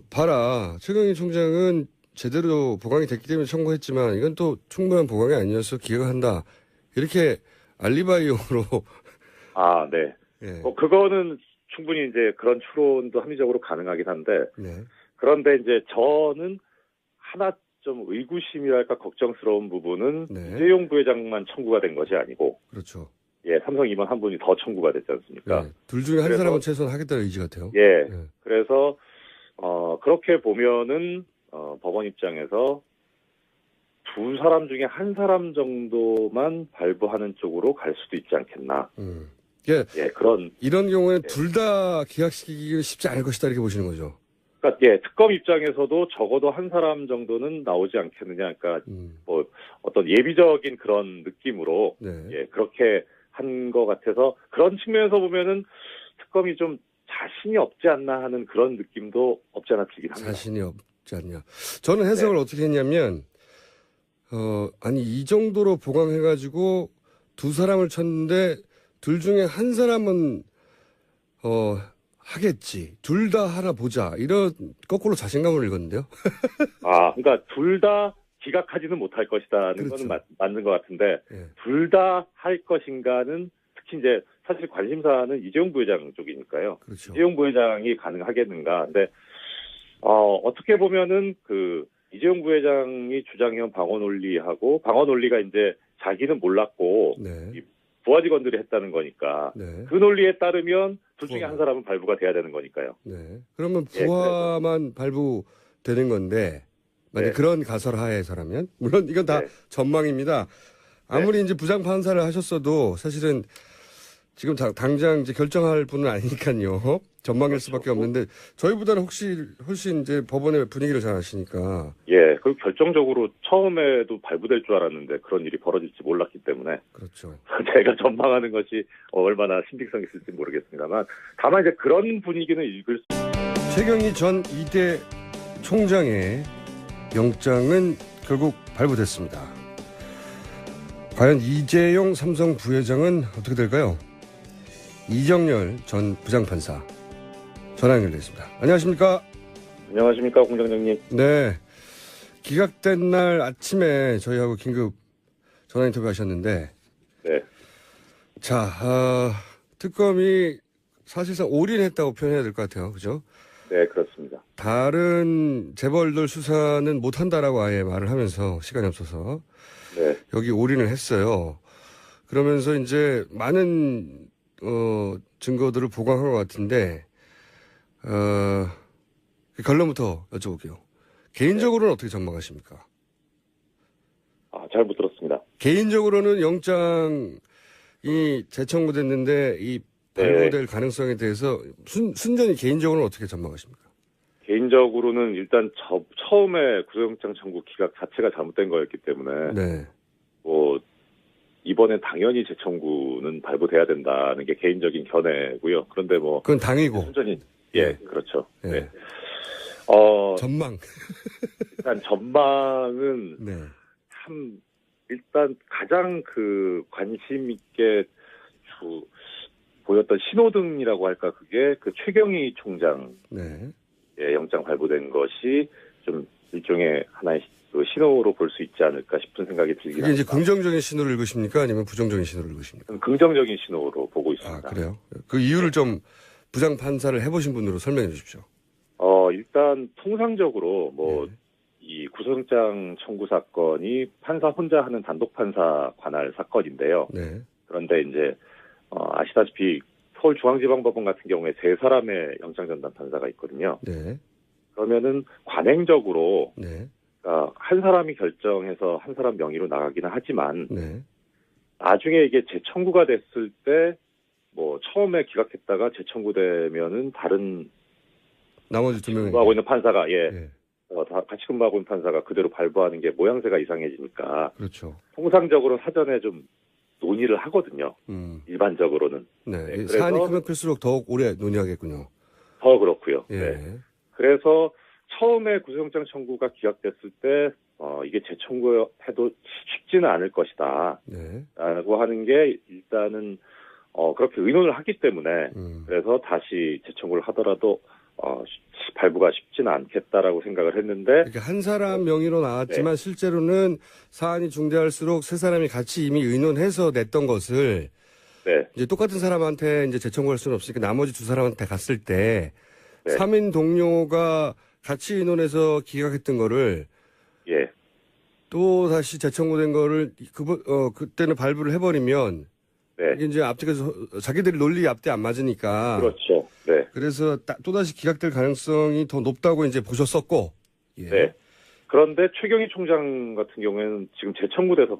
봐라 최경희 총장은 제대로 보강이 됐기 때문에 청구했지만 이건 또 충분한 보강이 아니어서 기각한다 이렇게 알리바이용으로 그거는 충분히 이제 그런 추론도 합리적으로 가능하긴 한데 그런데 이제 저는 하나 좀 의구심이랄까 걱정스러운 부분은 이재용 부회장만 청구가 된 것이 아니고 그렇죠. 삼성 임원 한 분이 더 청구가 됐지 않습니까? 둘 중에 한 사람은 최소한 하겠다는 의지 같아요. 그래서 그렇게 보면은 법원 입장에서 두 사람 중에 한 사람 정도만 발부하는 쪽으로 갈 수도 있지 않겠나. 이런 경우에는 둘 다 기각시키기는 쉽지 않을 것이다 이렇게 보시는 거죠. 그러니까 특검 입장에서도 적어도 한 사람 정도는 나오지 않겠느냐. 그러니까 뭐 어떤 예비적인 그런 느낌으로 그렇게 한 것 같아서 그런 측면에서 보면은 특검이 좀 자신이 없지 않나 하는 그런 느낌도 없지 않아 들긴 합니다. 자신이 없지 않냐. 저는 해석을 어떻게 했냐면 아니, 이 정도로 보강해가지고 두 사람을 쳤는데 둘 중에 한 사람은, 하겠지. 둘 다 하나 보자. 이런, 거꾸로 자신감을 읽었는데요. 그러니까 둘 다 기각하지는 못할 것이다는 그렇죠. 거는 맞는 것 같은데, 예. 둘 다 할 것인가는 특히 이제 사실 관심사는 이재용 부회장 쪽이니까요. 그렇죠. 이재용 부회장이 가능하겠는가. 근데, 어떻게 보면은 이재용 부회장이 주장해온 방어 논리하고 방어 논리가 이제 자기는 몰랐고, 네. 이 부하 직원들이 했다는 거니까, 네. 그 논리에 따르면 둘 중에 한 사람은 발부가 돼야 되는 거니까요. 네. 그러면 예, 부하만 발부되는 건데, 만약 네. 그런 가설하에서라면, 물론 이건 다 네. 전망입니다. 아무리 이제 부장 판사를 하셨어도 사실은 지금 당장 이제 결정할 분은 아니니까요. 전망일 수밖에 없는데 저희보다는 훨씬 이제 법원의 분위기를 잘 아시니까. 예, 그리고 결정적으로 처음에도 발부될 줄 알았는데 그런 일이 벌어질지 몰랐기 때문에 그렇죠. 제가 전망하는 것이 얼마나 신빙성이 있을지 모르겠습니다만 다만 이제 그런 분위기는 읽을 수. 최경희 전 이대 총장의 영장은 결국 발부됐습니다. 과연 이재용 삼성 부회장은 어떻게 될까요? 이정열 전 부장판사 전화 연결됐습니다. 안녕하십니까? 안녕하십니까, 공장장님. 네. 기각된 날 아침에 저희하고 긴급 전화 인터뷰 하셨는데, 네, 자, 특검이 사실상 올인했다고 표현해야 될 것 같아요. 그죠? 네, 그렇습니다. 다른 재벌들 수사는 못한다라고 아예 말을 하면서 시간이 없어서 네, 여기 올인을 했어요. 그러면서 이제 많은 증거들을 보강한 것 같은데 결론부터 여쭤볼게요. 개인적으로는 어떻게 전망하십니까? 잘 못 들었습니다. 개인적으로는 영장이 재청구됐는데 이 발부될 가능성에 대해서 순전히 개인적으로는 어떻게 전망하십니까? 개인적으로는 일단 처음에 구속영장 청구 기각 자체가 잘못된 거였기 때문에 네. 이번엔 당연히 재청구는 발부돼야 된다는 게 개인적인 견해고요. 그런데 그건 당이고. 순전히 그렇죠. 네. 네. 전망. 일단 전망은 네. 참 일단 가장 관심 있게 보였던 신호등이라고 할까, 그게 최경희 총장 네. 영장 발부된 것이 좀 일종의 하나의 신호로 볼 수 있지 않을까 싶은 생각이 들긴 그게 이제 합니다. 긍정적인 신호를 읽으십니까? 아니면 부정적인 신호를 읽으십니까? 긍정적인 신호로 보고 있습니다. 그래요? 그 이유를 좀 부장 판사를 해보신 분으로 설명해 주십시오. 일단 통상적으로 이 구속영장 청구 사건이 판사 혼자 하는 단독 판사 관할 사건인데요. 네. 그런데 이제 아시다시피 서울중앙지방법원 같은 경우에 3사람의 영장전담 판사가 있거든요. 네. 그러면은 관행적으로 네. 한 사람이 결정해서 한 사람 명의로 나가기는 하지만 네. 나중에 이게 재청구가 됐을 때 처음에 기각했다가 재청구되면은 다른 나머지 2명이 근무하고 있는 판사가 네. 같이 근무하고 있는 판사가 그대로 발부하는 게 모양새가 이상해지니까 그렇죠. 통상적으로 사전에 좀 논의를 하거든요. 일반적으로는. 네. 네, 그래서 사안이 크면 클수록 더욱 오래 논의하겠군요. 더 그렇고요. 예. 네. 그래서 처음에 구속영장 청구가 기각됐을 때 이게 재청구해도 쉽지는 않을 것이다. 네. 라고 하는 게 일단은 그렇게 의논을 하기 때문에 그래서 다시 재청구를 하더라도 발부가 쉽지는 않겠다라고 생각을 했는데, 이렇게 한 사람 명의로 나왔지만 실제로는 사안이 중대할수록 세 사람이 같이 이미 의논해서 냈던 것을 이제 똑같은 사람한테 이제 재청구할 수는 없으니까 나머지 두 사람한테 갔을 때 3인 동료가 같이 의논해서 기각했던 거를 또 다시 재청구된 거를 그때는 발부를 해버리면 이게 이제 앞뒤에서 자기들이 논리 앞뒤 안 맞으니까. 그렇죠. 네. 그래서 또다시 기각될 가능성이 더 높다고 이제 보셨었고. 네. 그런데 최경희 총장 같은 경우에는 지금 재청구돼서